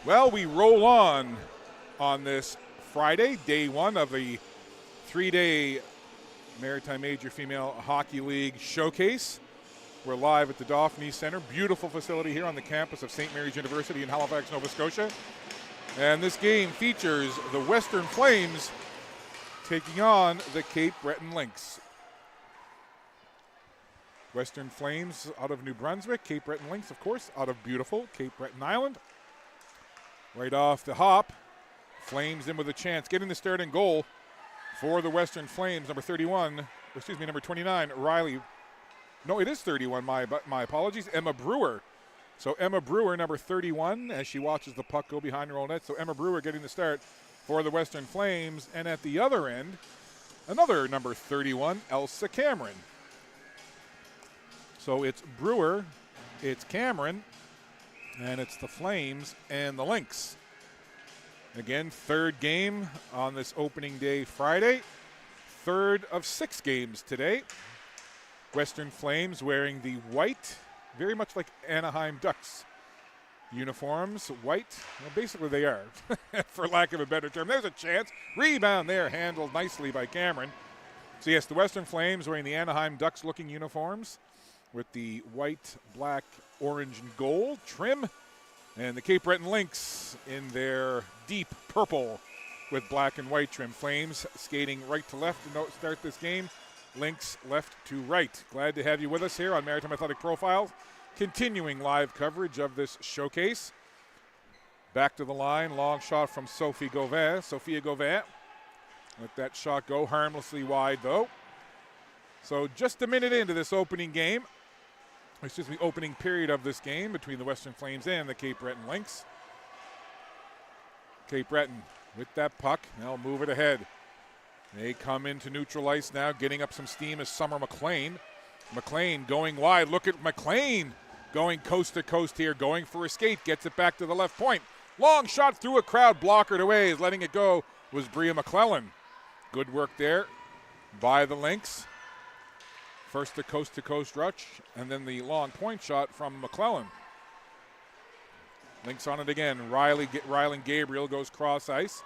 Well, we roll on this Friday, day one of the 3-day Maritime Major Female Hockey League Showcase. We're live at the Dauphinee Center, beautiful facility here on the campus of St. Mary's University in Halifax, Nova Scotia. And this game features the Western Flames taking on the Cape Breton Lynx. Western Flames out of New Brunswick, Cape Breton Lynx, of course, out of beautiful Cape Breton Island. Right off the hop, Flames in with a chance, getting the starting goal for the Western Flames, number 29, Riley. No, it is 31, my apologies, Emma Brewer. So Emma Brewer, number 31, as she watches the puck go behind her own net. So Emma Brewer getting the start for the Western Flames. And at the other end, another number 31, Elsa Cameron. So it's Brewer, it's Cameron, and it's the Flames and the Lynx. Again, third game on this opening day Friday. Third of 6 games today. Western Flames wearing the white, very much like Anaheim Ducks uniforms. White, well, basically they are, for lack of a better term. There's a chance. Rebound there, handled nicely by Cameron. So yes, the Western Flames wearing the Anaheim Ducks looking uniforms with the white, black, orange, and gold trim. And the Cape Breton Lynx in their deep purple with black and white trim. Flames skating right to left to start this game. Lynx left to right. Glad to have you with us here on Maritime Athletic Profiles. Continuing live coverage of this showcase. Back to the line, long shot from Sophia Gauvin. Let that shot go harmlessly wide though. So just a minute into this opening period of this game between the Western Flames and the Cape Breton Lynx. Cape Breton with that puck, they'll move it ahead. They come into neutral ice now, getting up some steam is Summer McLean. McLean going wide, look at McLean going coast to coast here, going for a skate, gets it back to the left point. Long shot through a crowd, blockered away, as letting it go was Bria McClellan. Good work there by the Lynx. First the coast-to-coast rush, and then the long point shot from McClellan. Lynx on it again. Rylan Gabriel goes cross ice.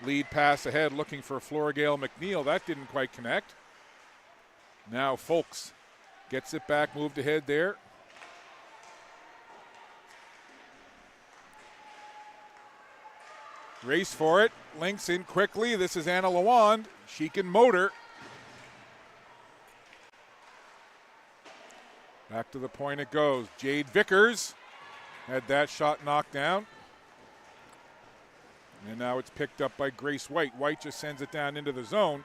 Lead pass ahead, looking for Florigale McNeil. That didn't quite connect. Now Folks gets it back, moved ahead there. Race for it. Lynx in quickly. This is Anna Lawand. She can motor. Back to the point it goes. Jade Vickers had that shot knocked down. And now it's picked up by Grace White. White just sends it down into the zone,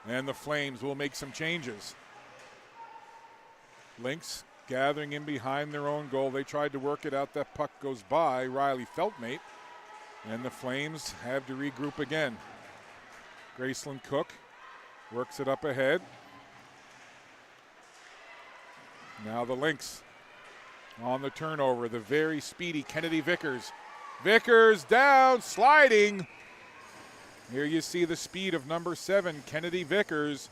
and the Flames will make some changes. Lynx gathering in behind their own goal. They tried to work it out. That puck goes by Riley Feltmate, and the Flames have to regroup again. Gracelyn Cook works it up ahead. Now the Lynx on the turnover. The very speedy Kennedy Vickers. Vickers down, sliding. Here you see the speed of number 7, Kennedy Vickers.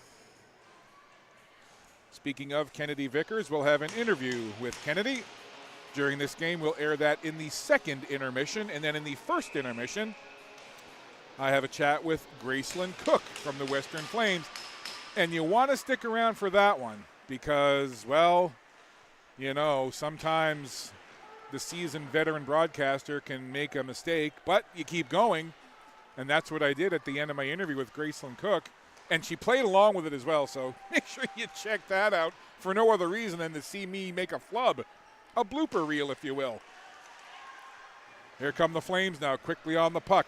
Speaking of Kennedy Vickers, we'll have an interview with Kennedy. During this game, we'll air that in the second intermission. And then in the first intermission, I have a chat with Gracelyn Cook from the Western Flames. And you want to stick around for that one because, well, you know, sometimes the seasoned veteran broadcaster can make a mistake, but you keep going. And that's what I did at the end of my interview with Gracelyn Cook. And she played along with it as well, so make sure you check that out for no other reason than to see me make a flub. A blooper reel, if you will. Here come the Flames now, quickly on the puck.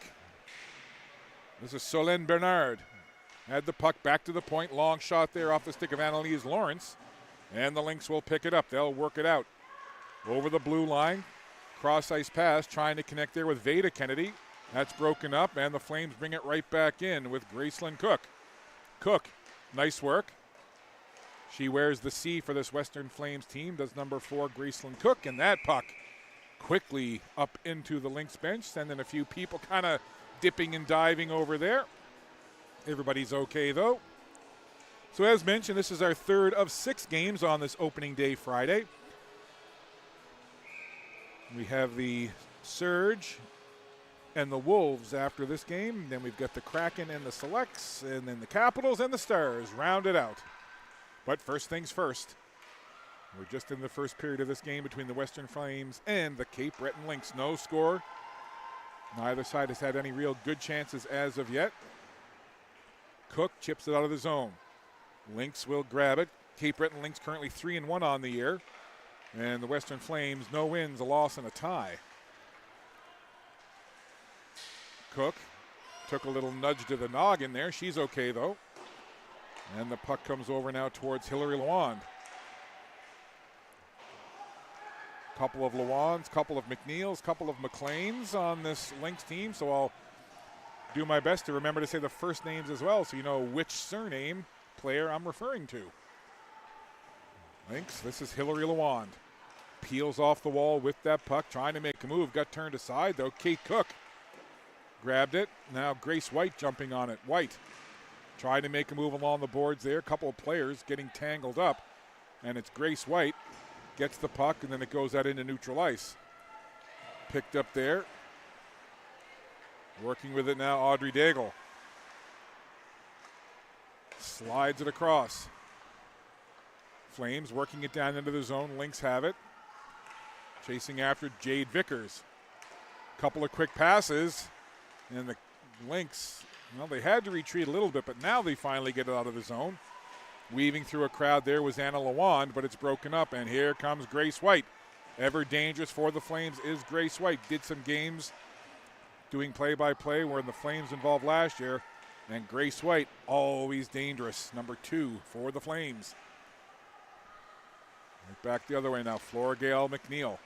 This is Solène Bernard. Had the puck back to the point. Long shot there off the stick of Annalise Lawrence. And the Lynx will pick it up. They'll work it out. Over the blue line. Cross-ice pass, trying to connect there with Veda Kennedy. That's broken up, and the Flames bring it right back in with Gracelyn Cook. Cook, nice work. She wears the C for this Western Flames team, does number 4, Gracelyn Cook, and that puck quickly up into the Lynx bench, sending a few people kind of dipping and diving over there. Everybody's okay, though. So as mentioned, this is our third of 6 games on this opening day Friday. We have the Surge and the Wolves after this game. Then we've got the Kraken and the Selects, and then the Capitals and the Stars rounded out. But first things first, we're just in the first period of this game between the Western Flames and the Cape Breton Lynx. No score. Neither side has had any real good chances as of yet. Cook chips it out of the zone. Lynx will grab it. Cape Breton Lynx currently 3-1 on the year. And the Western Flames, no wins, a loss, and a tie. Cook took a little nudge to the noggin there. She's okay, though. And the puck comes over now towards Hillary Lawand. Couple of Lawans, couple of McNeils, couple of McLeans on this Lynx team, so I'll do my best to remember to say the first names as well so you know which surname player I'm referring to. Lynx, this is Hillary Lawand. Peels off the wall with that puck, trying to make a move. Got turned aside, though. Kate Cook grabbed it. Now Grace White jumping on it. White trying to make a move along the boards there. A couple of players getting tangled up, and it's Grace White. Gets the puck, and then it goes out into neutral ice. Picked up there. Working with it now, Audrey Daigle. Slides it across. Flames working it down into the zone. Lynx have it. Chasing after Jade Vickers. Couple of quick passes, and the Lynx, well, they had to retreat a little bit, but now they finally get it out of the zone. Weaving through a crowd there was Anna Lawand, but it's broken up, and here comes Grace White. Ever dangerous for the Flames is Grace White. Did some games doing play-by-play where the Flames involved last year, and Grace White, always dangerous, number 2 for the Flames. Right back the other way now, Flora Gale McNeil.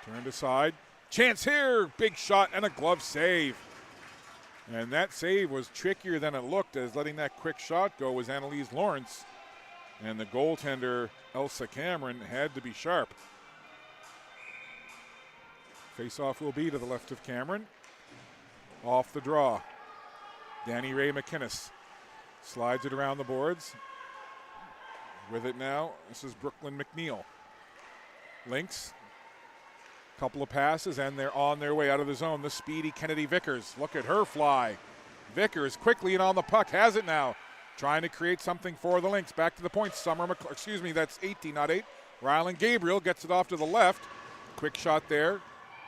Turned aside. Chance here, big shot and a glove save. And that save was trickier than it looked, as letting that quick shot go was Annalise Lawrence. And the goaltender, Elsa Cameron, had to be sharp. Face-off will be to the left of Cameron. Off the draw. Danny Ray McInnes slides it around the boards. With it now, this is Brooklyn McNeil. Lynx. Couple of passes, and they're on their way out of the zone. The speedy Kennedy Vickers. Look at her fly. Vickers quickly and on the puck. Has it now. Trying to create something for the Lynx. Back to the point. That's 18, not 8. Rylan Gabriel gets it off to the left. Quick shot there.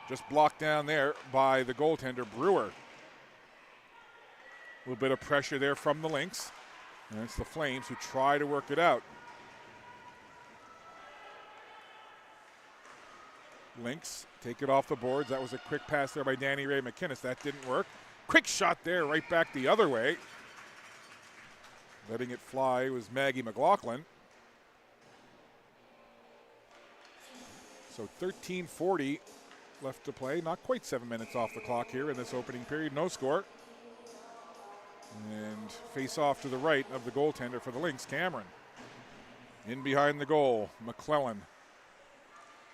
Just blocked down there by the goaltender, Brewer. A little bit of pressure there from the Lynx. And it's the Flames who try to work it out. Lynx take it off the boards. That was a quick pass there by Danny Ray McInnes. That didn't work. Quick shot there, right back the other way. Letting it fly was Maggie McLaughlin. So 13:40 left to play. Not quite 7 minutes off the clock here in this opening period. No score. And face off to the right of the goaltender for the Lynx, Cameron. In behind the goal, McClellan.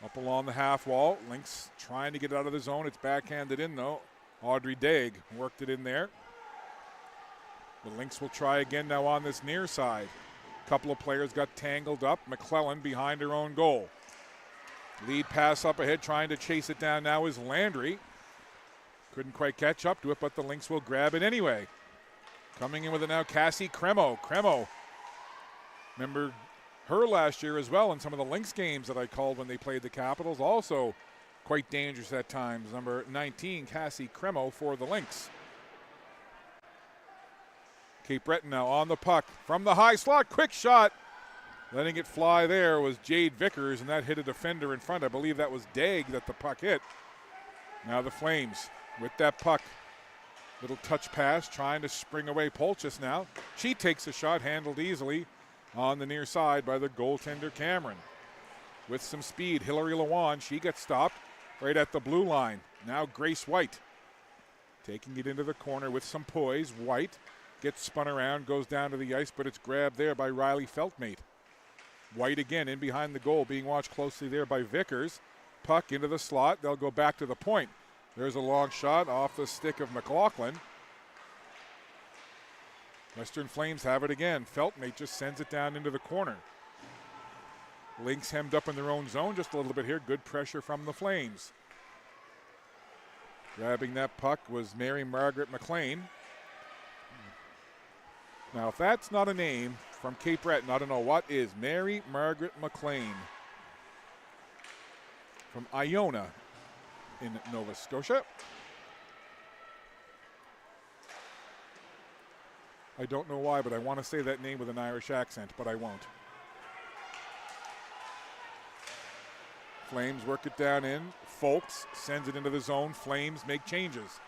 Up along the half wall. Lynx trying to get out of the zone. It's backhanded in, though. Audrey Daig worked it in there. The Lynx will try again now on this near side. A couple of players got tangled up. McClellan behind her own goal. Lead pass up ahead, trying to chase it down now is Landry. Couldn't quite catch up to it, but the Lynx will grab it anyway. Coming in with it now, Cassie Cremo. Cremo, remember her last year as well in some of the Lynx games that I called when they played the Capitals. Also quite dangerous at times. Number 19, Cassie Cremo for the Lynx. Cape Breton now on the puck from the high slot. Quick shot. Letting it fly there was Jade Vickers, and that hit a defender in front. I believe that was Daig that the puck hit. Now the Flames with that puck. Little touch pass, trying to spring away Polchis now. She takes a shot, handled easily on the near side by the goaltender Cameron. With some speed, Hillary Lawand, she gets stopped right at the blue line. Now Grace White taking it into the corner with some poise. White gets spun around, goes down to the ice, but it's grabbed there by Riley Feltmate. White again in behind the goal, being watched closely there by Vickers. Puck into the slot. They'll go back to the point. There's a long shot off the stick of McLaughlin. Western Flames have it again. Feltmate just sends it down into the corner. Lynx hemmed up in their own zone just a little bit here. Good pressure from the Flames. Grabbing that puck was Mary Margaret McLean. Now, if that's not a name from Cape Breton, I don't know what is. Mary Margaret McLean from Iona in Nova Scotia. I don't know why, but I want to say that name with an Irish accent, but I won't. Flames work it down in. Folks sends it into the zone. Flames make changes.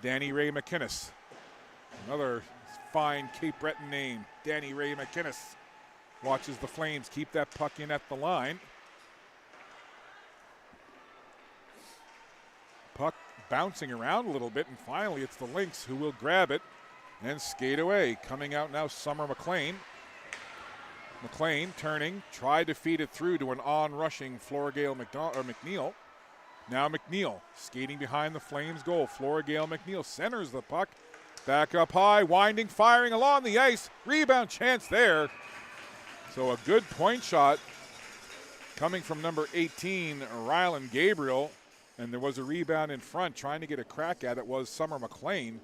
Danny Ray McInnes. Another fine Cape Breton name. Danny Ray McInnes watches the Flames keep that puck in at the line. Puck bouncing around a little bit, and finally it's the Lynx who will grab it and skate away. Coming out now, Summer McLean. McLean turning, tried to feed it through to an on-rushing Florigale McNeil. Now McNeil skating behind the Flames goal. Florigale McNeil centers the puck. Back up high, winding, firing along the ice. Rebound chance there. So a good point shot coming from number 18, Rylan Gabriel. And there was a rebound in front. Trying to get a crack at it was Summer McLean.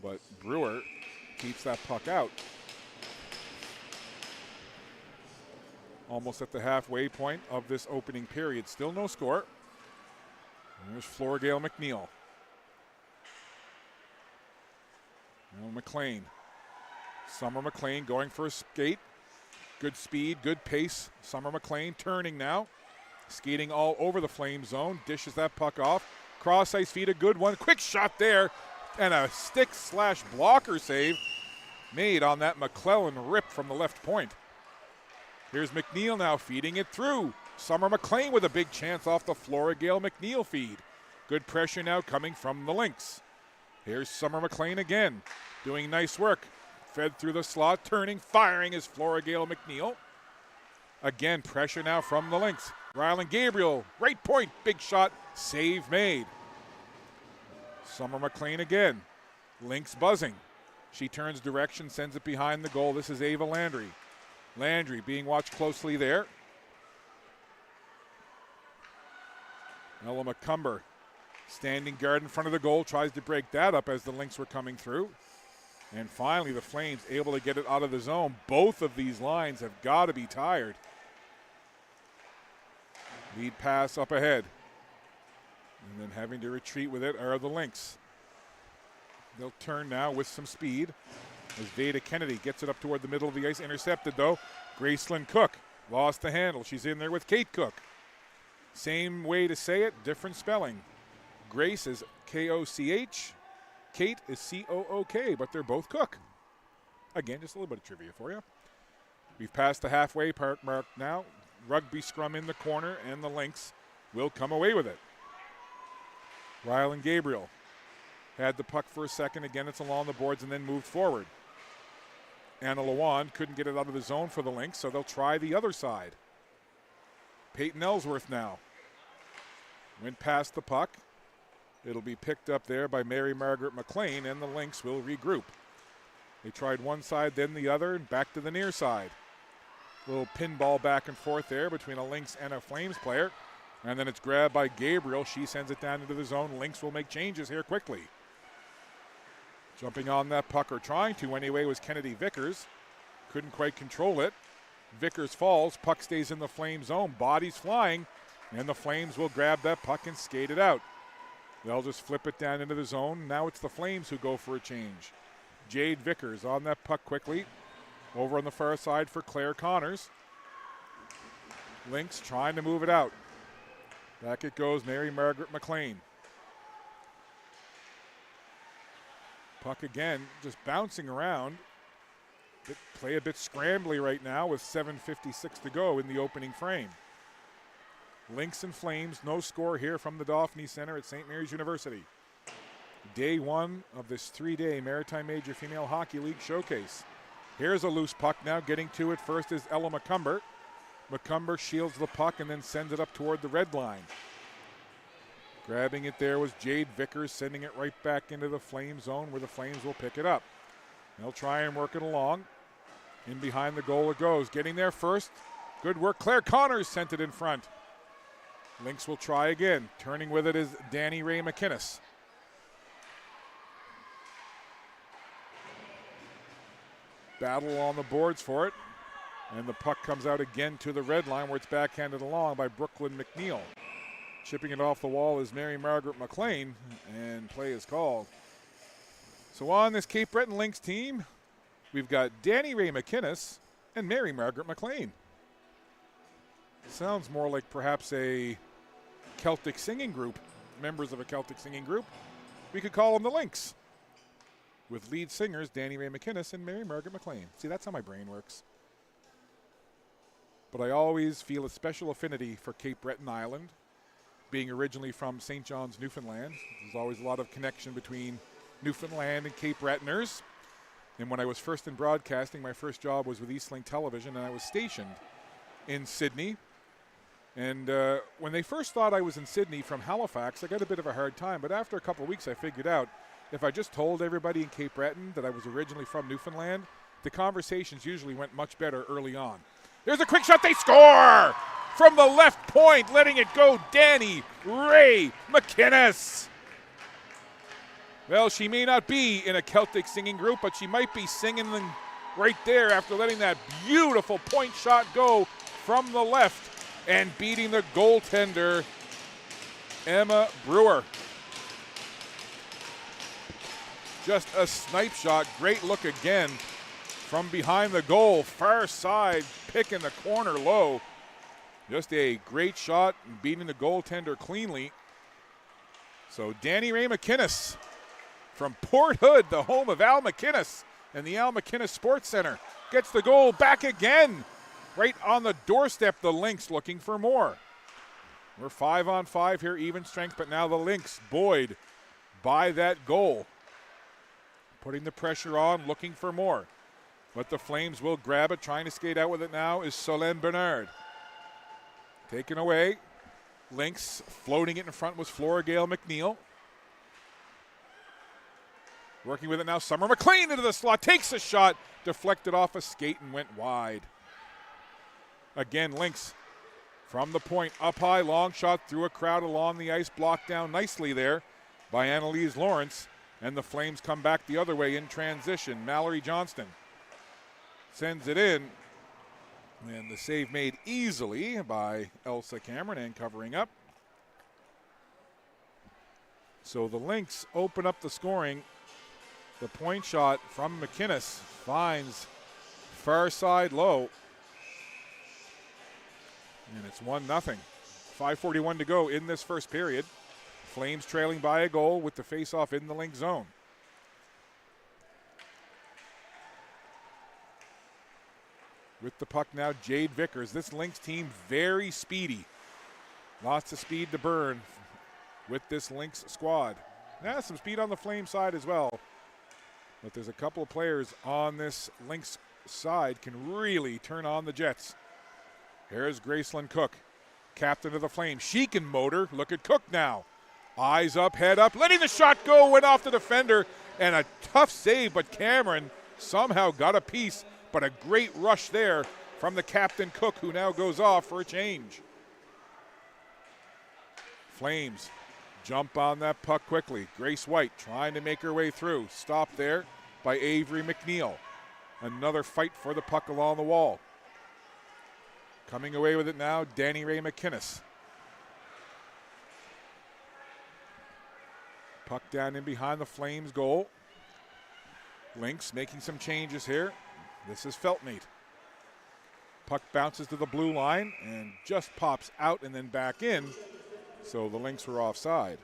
But Brewer keeps that puck out. Almost at the halfway point of this opening period. Still no score. And there's Florigale McNeil. Now McLean. Summer McLean going for a skate. Good speed, good pace. Summer McLean turning now. Skating all over the Flame zone. Dishes that puck off. Cross ice feed, a good one. Quick shot there. And a stick/blocker save made on that McClellan rip from the left point. Here's McNeil now feeding it through. Summer McLean with a big chance off the Florigale McNeil feed. Good pressure now coming from the Lynx. Here's Summer McLean again, doing nice work. Fed through the slot, turning, firing is Florigale McNeil. Again, pressure now from the Lynx. Rylan Gabriel, right point, big shot, save made. Summer McLean again. Lynx buzzing. She turns direction, sends it behind the goal. This is Ava Landry. Landry being watched closely there. Ella McCumber standing guard in front of the goal, tries to break that up as the Lynx were coming through. And finally the Flames able to get it out of the zone. Both of these lines have got to be tired. Lead pass up ahead. And then having to retreat with it are the Lynx. They'll turn now with some speed as Veda Kennedy gets it up toward the middle of the ice. Intercepted though. Gracelyn Cook lost the handle. She's in there with Kate Cook. Same way to say it, different spelling. Grace is K-O-C-H. Kate is C-O-O-K, but they're both Cook. Again, just a little bit of trivia for you. We've passed the halfway mark now. Rugby scrum in the corner, and the Lynx will come away with it. Rylan Gabriel had the puck for a second. Again, it's along the boards and then moved forward. Anna Lewan couldn't get it out of the zone for the Lynx, so they'll try the other side. Peyton Ellsworth now went past the puck. It'll be picked up there by Mary Margaret McLean, and the Lynx will regroup. They tried one side, then the other, and back to the near side. Little pinball back and forth there between a Lynx and a Flames player. And then it's grabbed by Gabriel. She sends it down into the zone. Lynx will make changes here quickly. Jumping on that puck, or trying to anyway, was Kennedy Vickers. Couldn't quite control it. Vickers falls. Puck stays in the Flame zone. Bodies flying. And the Flames will grab that puck and skate it out. They'll just flip it down into the zone. Now it's the Flames who go for a change. Jade Vickers on that puck quickly. Over on the far side for Claire Connors. Lynx trying to move it out. Back it goes, Mary Margaret McLean. Puck again, just bouncing around. Play a bit scrambly right now with 7:56 to go in the opening frame. Lynx and Flames, no score here from the Dauphinee Center at St. Mary's University. Day one of this 3-day Maritime Major Female Hockey League showcase. Here's a loose puck now. Getting to it first is Ella McCumber. McCumber shields the puck and then sends it up toward the red line. Grabbing it there was Jade Vickers, sending it right back into the Flame zone where the Flames will pick it up. They'll try and work it along. In behind the goal it goes. Getting there first. Good work. Claire Connors sent it in front. Lynx will try again. Turning with it is Danny Ray McInnes. Battle on the boards for it. And the puck comes out again to the red line where it's backhanded along by Brooklyn McNeil. Chipping it off the wall is Mary Margaret McLean, and play is called. So on this Cape Breton Lynx team, we've got Danny Ray McInnes and Mary Margaret McLean. Sounds more like perhaps a Celtic singing group, members of a Celtic singing group. We could call them the Lynx, with lead singers Danny Ray McInnes and Mary Margaret McLean. See, that's how my brain works. But I always feel a special affinity for Cape Breton Island, being originally from St. John's, Newfoundland. There's always a lot of connection between Newfoundland and Cape Bretoners. And when I was first in broadcasting, my first job was with Eastlink Television, and I was stationed in Sydney. And when they first thought I was in Sydney from Halifax, I got a bit of a hard time. But after a couple of weeks, I figured out if I just told everybody in Cape Breton that I was originally from Newfoundland, the conversations usually went much better early on. There's a quick shot. They score! From the left point, letting it go, Danny Ray McInnes. Well, she may not be in a Celtic singing group, but she might be singing them right there after letting that beautiful point shot go from the left and beating the goaltender, Emma Brewer. Just a snipe shot. Great look again from behind the goal, far side, picking the corner low. Just a great shot and beating the goaltender cleanly. So Danny Ray McInnes from Port Hood, the home of Al McInnes and the Al McInnes Sports Center, gets the goal back again. Right on the doorstep, the Lynx looking for more. We're 5-on-5 here, even strength, but now the Lynx buoyed by that goal. Putting the pressure on, looking for more. But the Flames will grab it. Trying to skate out with it now is Solène Bernard. Taken away. Lynx floating it in front was Flora Gale McNeil. Working with it now, Summer McLean into the slot. Takes a shot. Deflected off a skate and went wide. Again, Lynx from the point. Up high, long shot through a crowd along the ice. Blocked down nicely there by Annalise Lawrence. And the Flames come back the other way in transition. Mallory Johnston sends it in. And the save made easily by Elsa Cameron and covering up. So the Lynx open up the scoring. The point shot from McInnes finds far side low. And it's 1-0. 5:41 to go in this first period. Flames trailing by a goal with the face-off in the Lynx zone. With the puck now, Jade Vickers. This Lynx team very speedy. Lots of speed to burn with this Lynx squad. Now some speed on the Flame side as well. But there's a couple of players on this Lynx side can really turn on the Jets. Here's Gracelyn Cook, captain of the Flames. She can motor. Look at Cook now. Eyes up, head up, letting the shot go, went off the defender, and a tough save, but Cameron somehow got a piece, but a great rush there from the captain Cook, who now goes off for a change. Flames jump on that puck quickly. Grace White trying to make her way through. Stopped there by Avery McNeil. Another fight for the puck along the wall. Coming away with it now, Danny Ray McInnes. Puck down in behind the Flames goal. Lynx making some changes here. This is Feltnate. Puck bounces to the blue line and just pops out and then back in. So the Lynx were offside.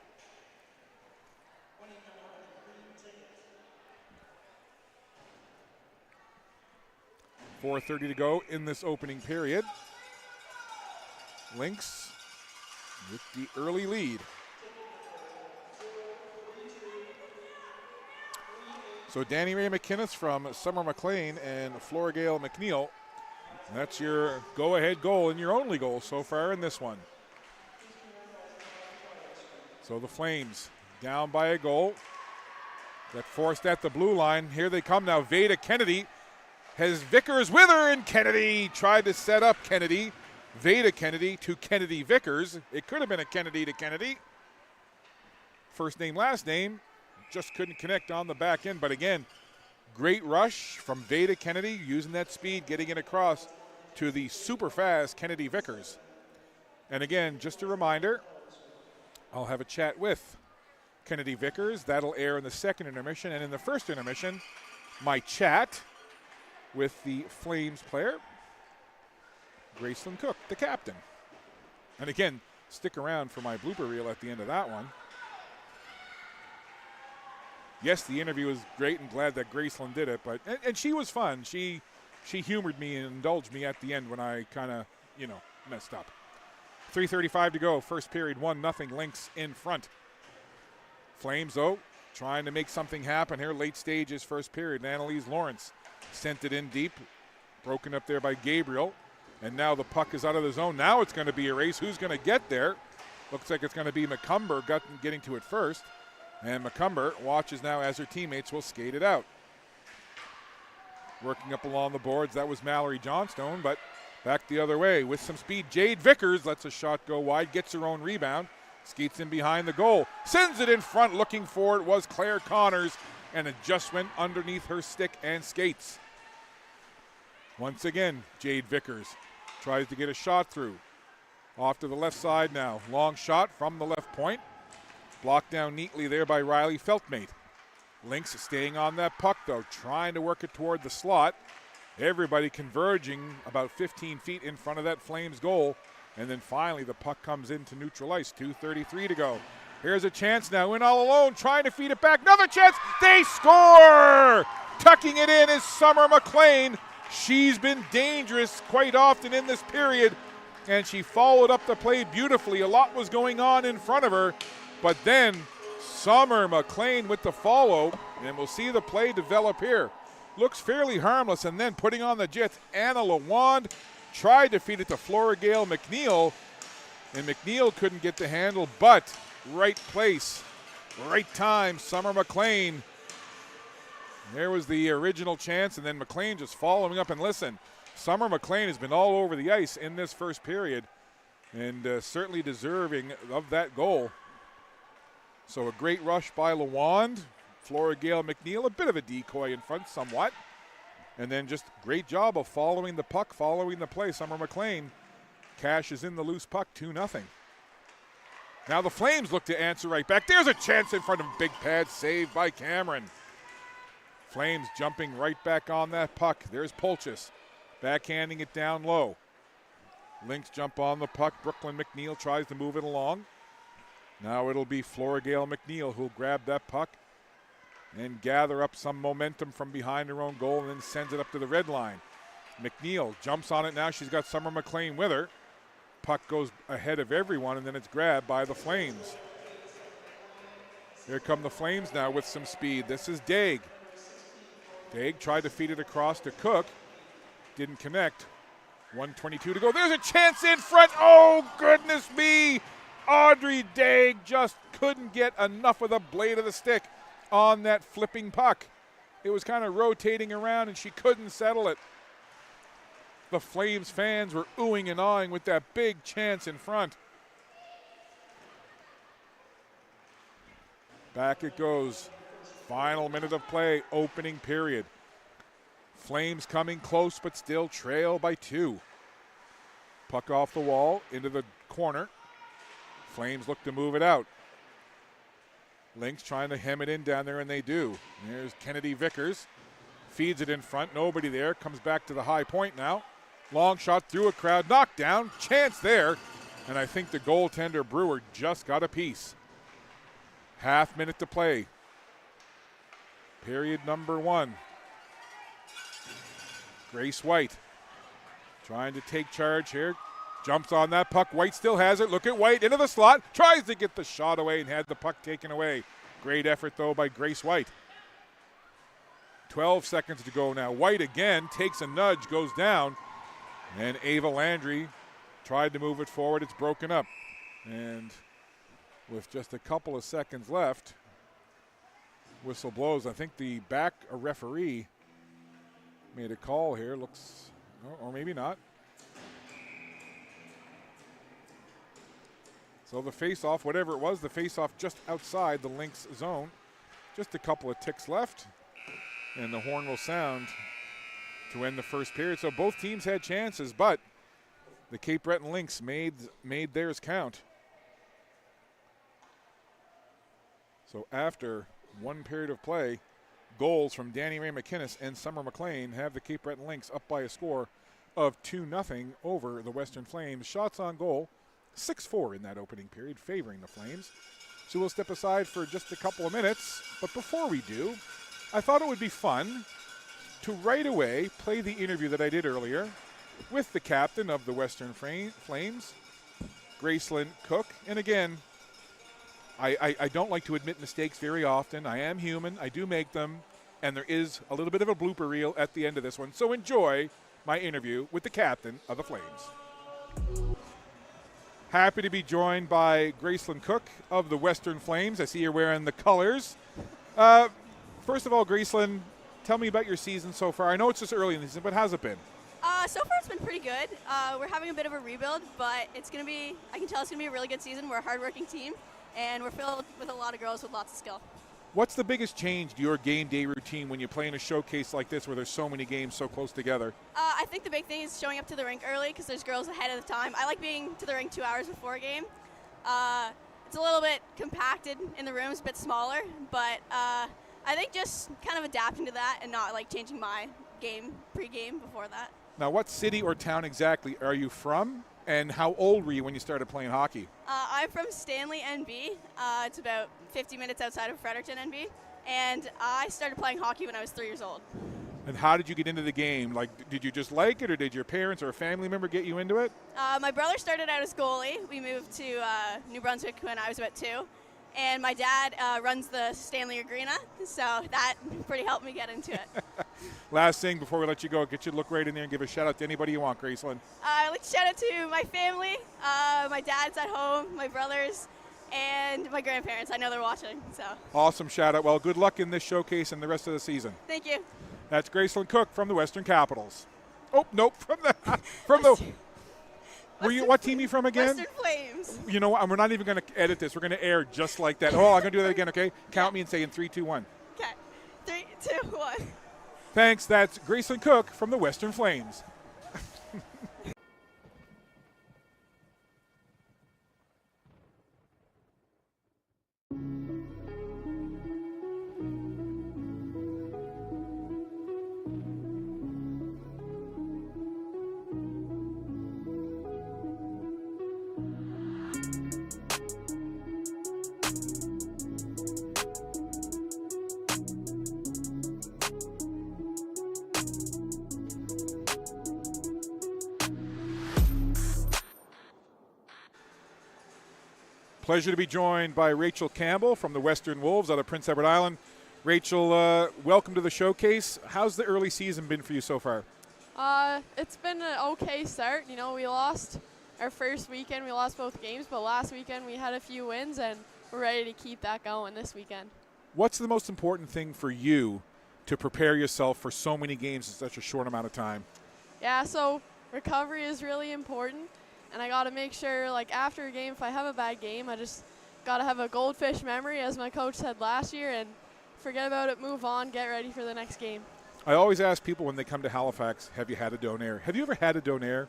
.4:30 to go in this opening period. Lynx with the early lead. So Danny Ray McInnes from Summer McLean and Flora Gale McNeil. That's your go-ahead goal and your only goal so far in this one. So the Flames down by a goal. That forced at the blue line. Here they come now. Veda Kennedy has Vickers with her, and Kennedy tried to set up Kennedy. Veda Kennedy to Kennedy Vickers. It could have been a Kennedy to Kennedy. First name, last name. Just couldn't connect on the back end. But again, great rush from Veda Kennedy, using that speed, getting it across to the super fast Kennedy Vickers. And again, just a reminder, I'll have a chat with Kennedy Vickers. That'll air in the second intermission. And in the first intermission, my chat with the Flames player, Graceland Cook, the captain. And again, stick around for my blooper reel at the end of that one. Yes, the interview was great, and glad that Graceland did it, but and she was fun. She humored me and indulged me at the end when I kind of, messed up. 3:35 to go, first period, 1-0, Lynx in front. Flames, though, trying to make something happen here, late stages, first period. And Annalise Lawrence sent it in deep, broken up there by Gabriel. And now the puck is out of the zone. Now it's going to be a race. Who's going to get there? Looks like it's going to be McCumber getting to it first. And McCumber watches now as her teammates will skate it out. Working up along the boards, that was Mallory Johnstone, but back the other way with some speed. Jade Vickers lets a shot go wide, gets her own rebound, skates in behind the goal, sends it in front, looking for it was Claire Connors, and it just went underneath her stick and skates. Once again, Jade Vickers tries to get a shot through. Off to the left side now. Long shot from the left point. Blocked down neatly there by Riley Feltmate. Lynx staying on that puck, though, trying to work it toward the slot. Everybody converging about 15 feet in front of that Flames goal. And then finally the puck comes into neutral ice. 2:33 to go. Here's a chance now. In all alone, trying to feed it back. Another chance. They score! Tucking it in is Summer McLean. She's been dangerous quite often in this period, and she followed up the play beautifully. A lot was going on in front of her, but then Summer McLean with the follow, and we'll see the play develop here. Looks fairly harmless, and then putting on the Jets, Anna Lawand tried to feed it to Flora Gale McNeil, and McNeil couldn't get the handle, but right place, right time, Summer McLean. There was the original chance, and then McLean just following up. And listen, Summer McLean has been all over the ice in this first period, and certainly deserving of that goal. So a great rush by Lawand. Flora Gale McNeil, a bit of a decoy in front somewhat. And then just great job of following the puck, following the play. Summer McLean cashes in the loose puck, 2-0. Now the Flames look to answer right back. There's a chance in front of big pad, saved by Cameron. Flames jumping right back on that puck. There's Polchis backhanding it down low. Lynx jump on the puck. Brooklyn McNeil tries to move it along. Now it'll be Flora Gale McNeil who'll grab that puck and gather up some momentum from behind her own goal and then sends it up to the red line. McNeil jumps on it now. She's got Summer McLean with her. Puck goes ahead of everyone, and then it's grabbed by the Flames. Here come the Flames now with some speed. This is Daig. Daig tried to feed it across to Cook. Didn't connect. 1:22 to go. There's a chance in front. Oh, goodness me. Audrey Daig just couldn't get enough of the blade of the stick on that flipping puck. It was kind of rotating around, and she couldn't settle it. The Flames fans were oohing and awing with that big chance in front. Back it goes. Final minute of play, opening period. Flames coming close, but still trail by 2. Puck off the wall, into the corner. Flames look to move it out. Lynx trying to hem it in down there, and they do. There's Kennedy Vickers. Feeds it in front, nobody there. Comes back to the high point now. Long shot through a crowd, knocked down. Chance there, and I think the goaltender Brewer just got a piece. Half minute to play. Period number 1. Grace White trying to take charge here. Jumps on that puck. White still has it. Look at White into the slot. Tries to get the shot away and had the puck taken away. Great effort, though, by Grace White. 12 seconds to go now. White again takes a nudge, goes down. And Ava Landry tried to move it forward. It's broken up. And with just a couple of seconds left, whistle blows. I think the back referee made a call here. Looks, or maybe not. So the face-off, whatever it was, the face-off just outside the Lynx zone. Just a couple of ticks left, and the horn will sound to end the first period. So both teams had chances, but the Cape Breton Lynx made theirs count. So after one period of play, goals from Danny Ray McInnes and Summer McLean have the Cape Breton Lynx up by a score of 2-0 over the Western Flames. Shots on goal, 6-4 in that opening period, favoring the Flames. So we'll step aside for just a couple of minutes. But before we do, I thought it would be fun to right away play the interview that I did earlier with the captain of the Western Flames, Gracelyn Cook. And again, I don't like to admit mistakes very often. I am human. I do make them. And there is a little bit of a blooper reel at the end of this one. So enjoy my interview with the captain of the Flames. Happy to be joined by Gracelyn Cook of the Western Flames. I see you're wearing the colors. First of all, Gracelyn, tell me about your season so far. I know it's just early in the season, but how's it been? So far it's been pretty good. We're having a bit of a rebuild, but it's going to be, I can tell it's going to be a really good season. We're a hardworking team, and we're filled with a lot of girls with lots of skill. What's the biggest change to your game day routine when you play in a showcase like this where there's so many games so close together? I think the big thing is showing up to the rink early because there's girls ahead of the time. I like being to the rink 2 hours before a game. It's a little bit compacted in the rooms, a bit smaller, but I think just kind of adapting to that and not like changing my game pre-game before that. Now, what city or town exactly are you from, and how old were you when you started playing hockey? I'm from Stanley, NB. It's about 50 minutes outside of Fredericton, NB. And I started playing hockey when I was 3 years old. And how did you get into the game? Like, did you just like it, or did your parents or a family member get you into it? My brother started out as goalie. We moved to New Brunswick when I was about 2. And my dad runs the Stanley Arena, so that pretty helped me get into it. Last thing before we let you go, get you to look right in there and give a shout out to anybody you want, Gracelyn. I'd like to shout out to my family. My dad's at home, my brothers, and my grandparents. I know they're watching. So awesome shout out. Well, good luck in this showcase and the rest of the season. Thank you. That's Gracelyn Cook from the Western Capitals. Oh, nope, what team are you from again? Western Flames. You know what? We're not even going to edit this. We're going to air just like that. Oh, I'm going to do that again, okay? Count me and say in 3, 2, 1. Okay. 3, 2, 1. Thanks. That's Gracelyn Cook from the Western Flames. Pleasure to be joined by Rachel Campbell from the Western Wolves out of Prince Edward Island. Rachel, welcome to the showcase. How's the early season been for you so far? It's been an okay start. You know, we lost our first weekend. We lost both games, but last weekend we had a few wins, and we're ready to keep that going this weekend. What's the most important thing for you to prepare yourself for so many games in such a short amount of time? Yeah, so recovery is really important. And I got to make sure, like, after a game, if I have a bad game, I just got to have a goldfish memory, as my coach said last year, and forget about it, move on, get ready for the next game. I always ask people when they come to Halifax, have you had a donair? Have you ever had a donair?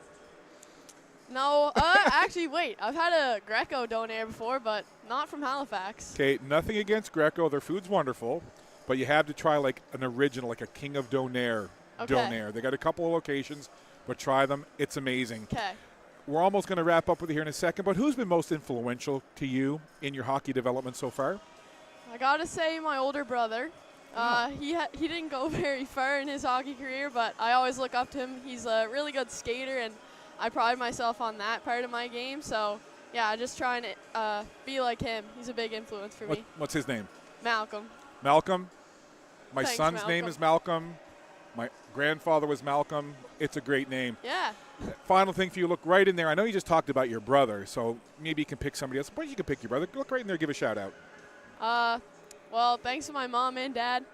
No. Actually, wait. I've had a Greco donair before, but not from Halifax. Okay, nothing against Greco. Their food's wonderful. But you have to try, like, an original, like a King of Donair donair. They got a couple of locations, but try them. It's amazing. Okay. We're almost going to wrap up with you here in a second, but who's been most influential to you in your hockey development so far? I got to say my older brother. He didn't go very far in his hockey career, but I always look up to him. He's a really good skater, and I pride myself on that part of my game. So, yeah, just trying to be like him. He's a big influence for me. What's his name? Malcolm. Malcolm? My Thanks, son's Malcolm. name is Malcolm. My grandfather was Malcolm. It's a great name. Yeah. Final thing for you, look right in there. I know you just talked about your brother, so maybe you can pick somebody else. But you can pick your brother. Look right in there, give a shout out. Well, thanks to my mom and dad,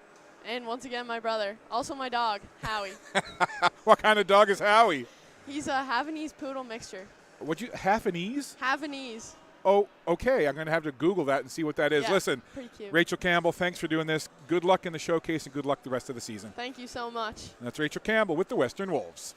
and once again my brother. Also my dog, Howie. What kind of dog is Howie? He's a Havanese poodle mixture. Havanese? Havanese. Oh, okay. I'm going to have to Google that and see what that is. Yeah, Listen, pretty cute. Rachel Campbell, thanks for doing this. Good luck in the showcase and good luck the rest of the season. Thank you so much. And that's Rachel Campbell with the Western Wolves.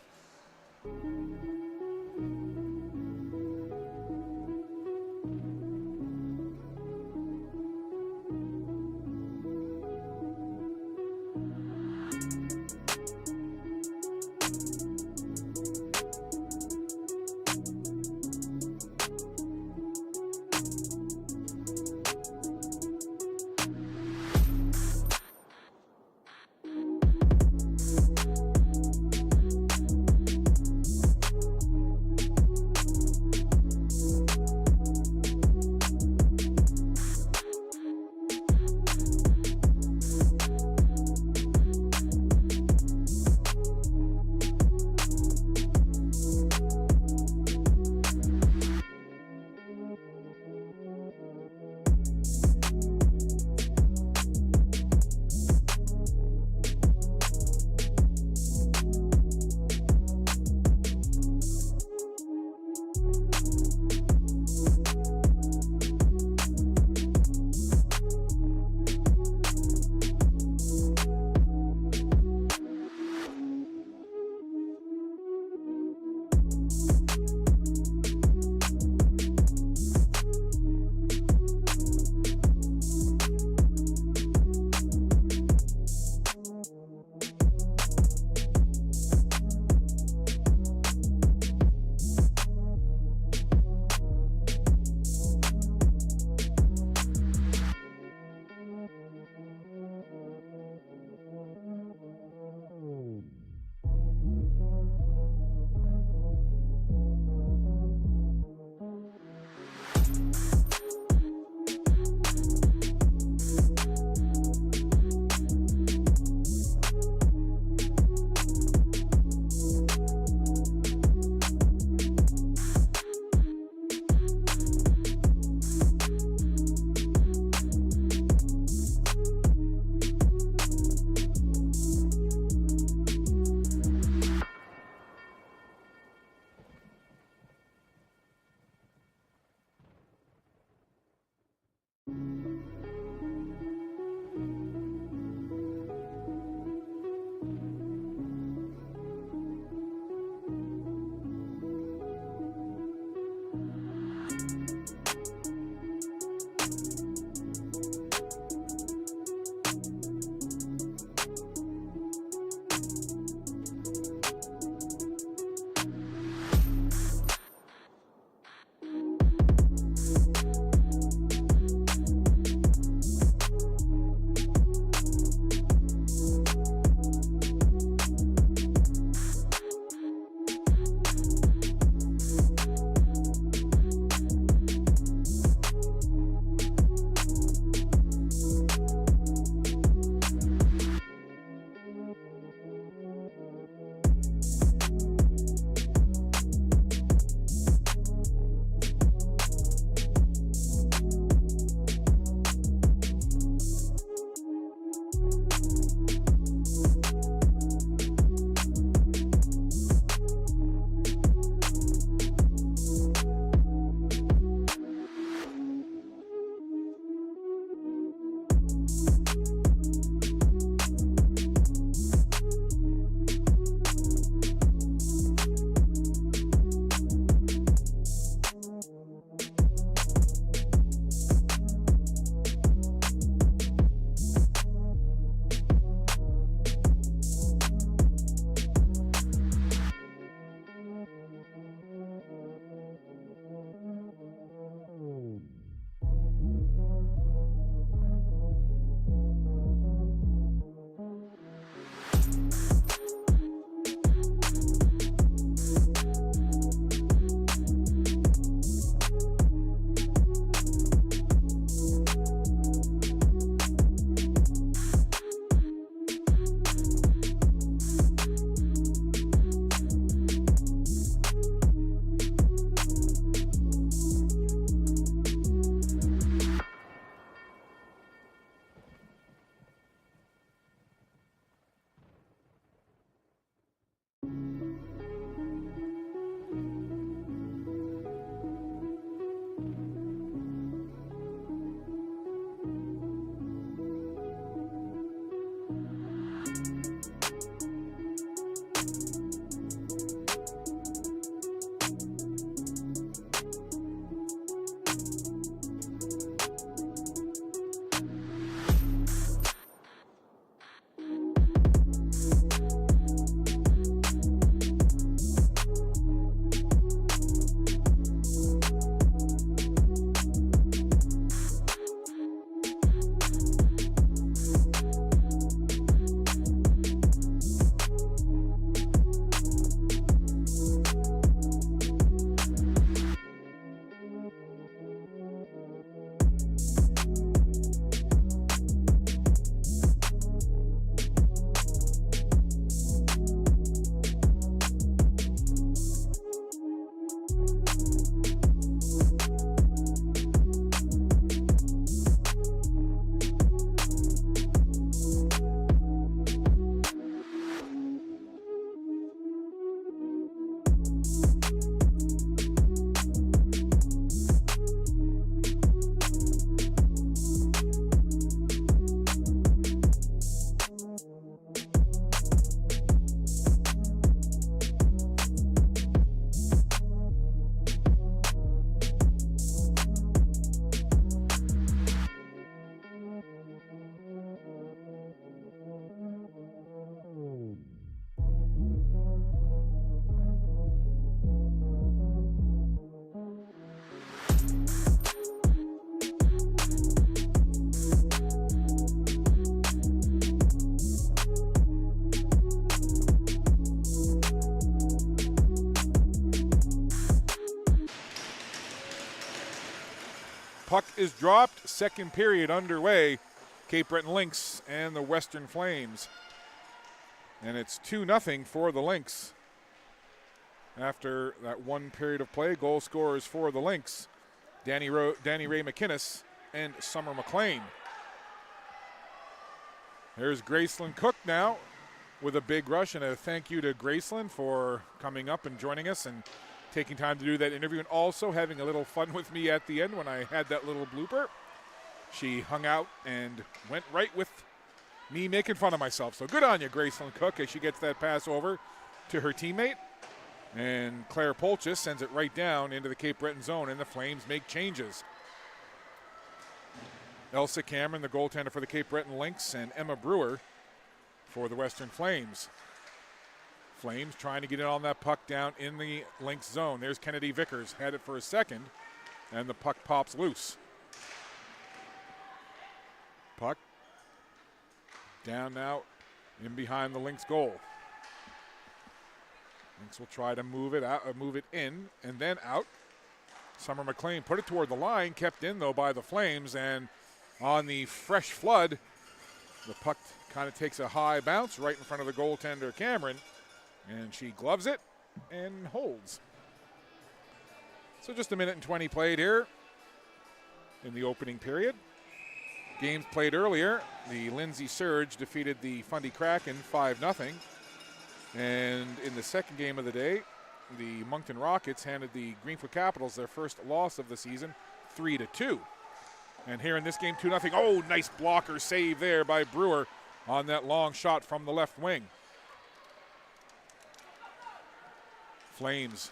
Puck is dropped, second period underway. Cape Breton Lynx and the Western Flames. And it's 2-0 for the Lynx. After that one period of play, goal scorers for the Lynx, Danny Ray McInnes and Summer McLean. There's Gracelyn Cook now with a big rush, and a thank you to Gracelyn for coming up and joining us and taking time to do that interview, and also having a little fun with me at the end when I had that little blooper. She hung out and went right with me making fun of myself. So good on you, Gracelyn Cook, as she gets that pass over to her teammate. And Claire Polchis sends it right down into the Cape Breton zone, and the Flames make changes. Elsa Cameron, the goaltender for the Cape Breton Lynx, and Emma Brewer for the Western Flames. Flames trying to get in on that puck down in the Lynx zone. There's Kennedy Vickers, had it for a second, and the puck pops loose. Puck down now in behind the Lynx goal. Lynx will try to move it out, move it in and then out. Summer McLean put it toward the line, kept in though by the Flames, and on the fresh flood, the puck kind of takes a high bounce right in front of the goaltender Cameron, and she gloves it and holds. So just a minute and 20 played here in the opening period. Games played earlier. The Lindsay Surge defeated the Fundy Kraken 5-0. And in the second game of the day, the Moncton Rockets handed the Greenfoot Capitals their first loss of the season, 3-2. And here in this game, 2-0. Oh, nice blocker save there by Brewer on that long shot from the left wing. Flames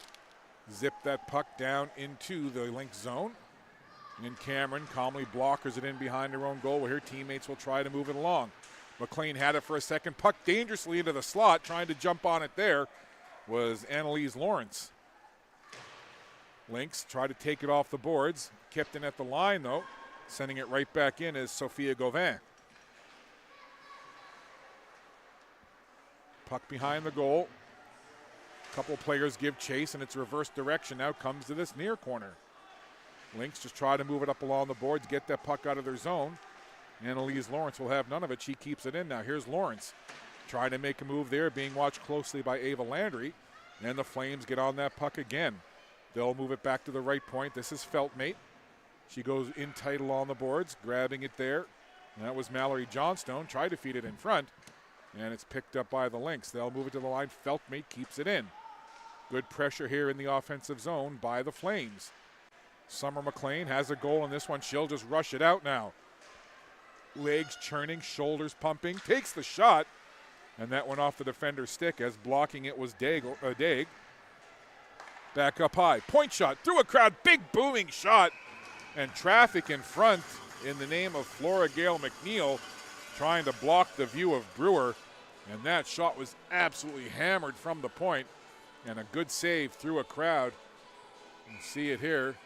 zip that puck down into the Lynx zone. And Cameron calmly blockers it in behind her own goal, where her teammates will try to move it along. McLean had it for a second. Puck dangerously into the slot. Trying to jump on it there was Annalise Lawrence. Lynx tried to take it off the boards. Kept in at the line, though. Sending it right back in is Sophia Gauvin. Puck behind the goal. A couple players give chase, and it's reverse direction. Now comes to this near corner. Lynx just try to move it up along the boards, get that puck out of their zone. Annalise Lawrence will have none of it. She keeps it in now. Here's Lawrence trying to make a move there, being watched closely by Ava Landry. And the Flames get on that puck again. They'll move it back to the right point. This is Feltmate. She goes in tight along the boards, grabbing it there. And that was Mallory Johnstone. Tried to feed it in front, and it's picked up by the Lynx. They'll move it to the line. Feltmate keeps it in. Good pressure here in the offensive zone by the Flames. Summer McLean has a goal in this one. She'll just rush it out now. Legs churning, shoulders pumping, takes the shot, and that went off the defender's stick, as blocking it was Daig. Back up high, point shot through a crowd, big booming shot, and traffic in front in the name of Flora Gale McNeil, trying to block the view of Brewer. And that shot was absolutely hammered from the point, and a good save through a crowd. You can see it here.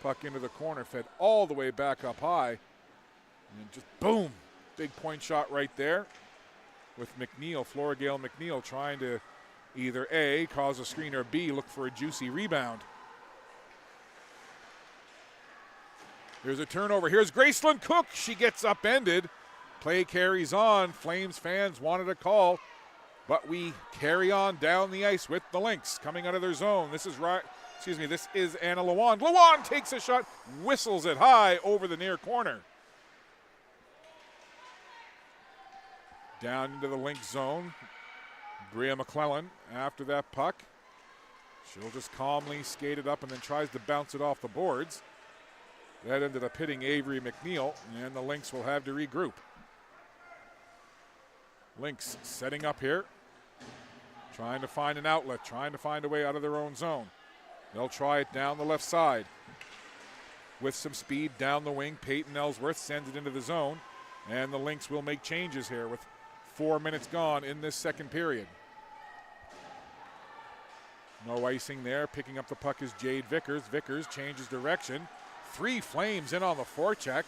Puck into the corner, fed all the way back up high. And just boom, big point shot right there with McNeil, Flora Gale McNeil, trying to either A, cause a screen, or B, look for a juicy rebound. Here's a turnover. Here's Graceland Cook. She gets upended. Play carries on. Flames fans wanted a call, but we carry on down the ice with the Lynx coming out of their zone. This is this is Anna Lawand. Lawand takes a shot, whistles it high over the near corner. Down into the Lynx zone. Bria McClellan after that puck. She'll just calmly skate it up and then tries to bounce it off the boards. That ended up hitting Avery McNeil, and the Lynx will have to regroup. Lynx setting up here, trying to find an outlet, trying to find a way out of their own zone. They'll try it down the left side. With some speed down the wing, Peyton Ellsworth sends it into the zone, and the Lynx will make changes here with 4 minutes gone in this second period. No icing there. Picking up the puck is Jade Vickers. Vickers changes direction. 3 Flames in on the forecheck.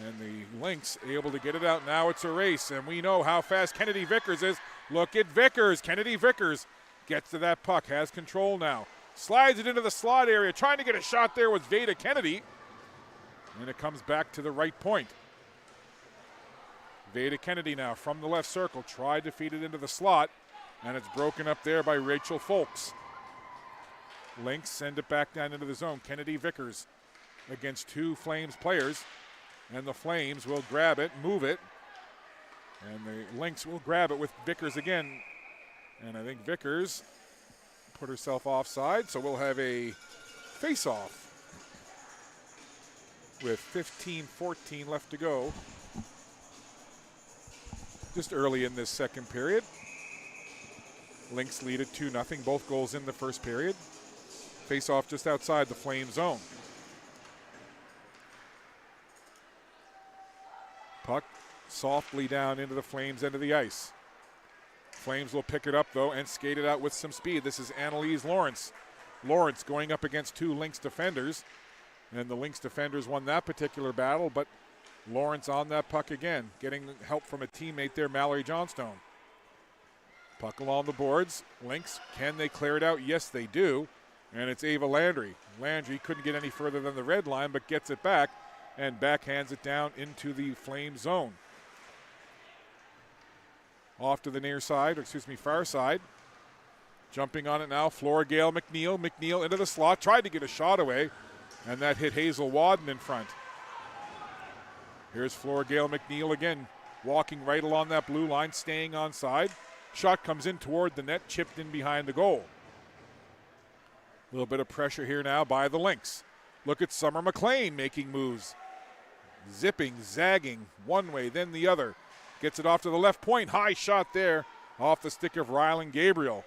And the Lynx able to get it out. Now it's a race, and we know how fast Kennedy Vickers is. Look at Vickers. Kennedy Vickers gets to that puck, has control now. Slides it into the slot area. Trying to get a shot there was Veda Kennedy. And it comes back to the right point. Veda Kennedy now from the left circle. Tried to feed it into the slot. And it's broken up there by Rachel Folks. Lynx send it back down into the zone. Kennedy Vickers against 2 Flames players. And the Flames will grab it, move it. And the Lynx will grab it with Vickers again. And I think Vickers put herself offside, so we'll have a face-off with 15-14 left to go. Just early in this second period. Lynx lead at 2-0, both goals in the first period. Face-off just outside the Flame zone. Puck softly down into the Flames end of the ice. Flames will pick it up, though, and skate it out with some speed. This is Annalise Lawrence. Lawrence going up against 2 Lynx defenders. And the Lynx defenders won that particular battle, but Lawrence on that puck again, getting help from a teammate there, Mallory Johnstone. Puck along the boards. Lynx, can they clear it out? Yes, they do. And it's Ava Landry. Landry couldn't get any further than the red line, but gets it back and backhands it down into the Flame zone. Off to the near side, far side. Jumping on it now, Flora Gale McNeil. McNeil into the slot, tried to get a shot away, and that hit Hazel Wadden in front. Here's Flora Gale McNeil again, walking right along that blue line, staying onside. Shot comes in toward the net, chipped in behind the goal. A little bit of pressure here now by the Lynx. Look at Summer McLean making moves. Zipping, zagging, one way, then the other. Gets it off to the left point. High shot there off the stick of Rylan Gabriel.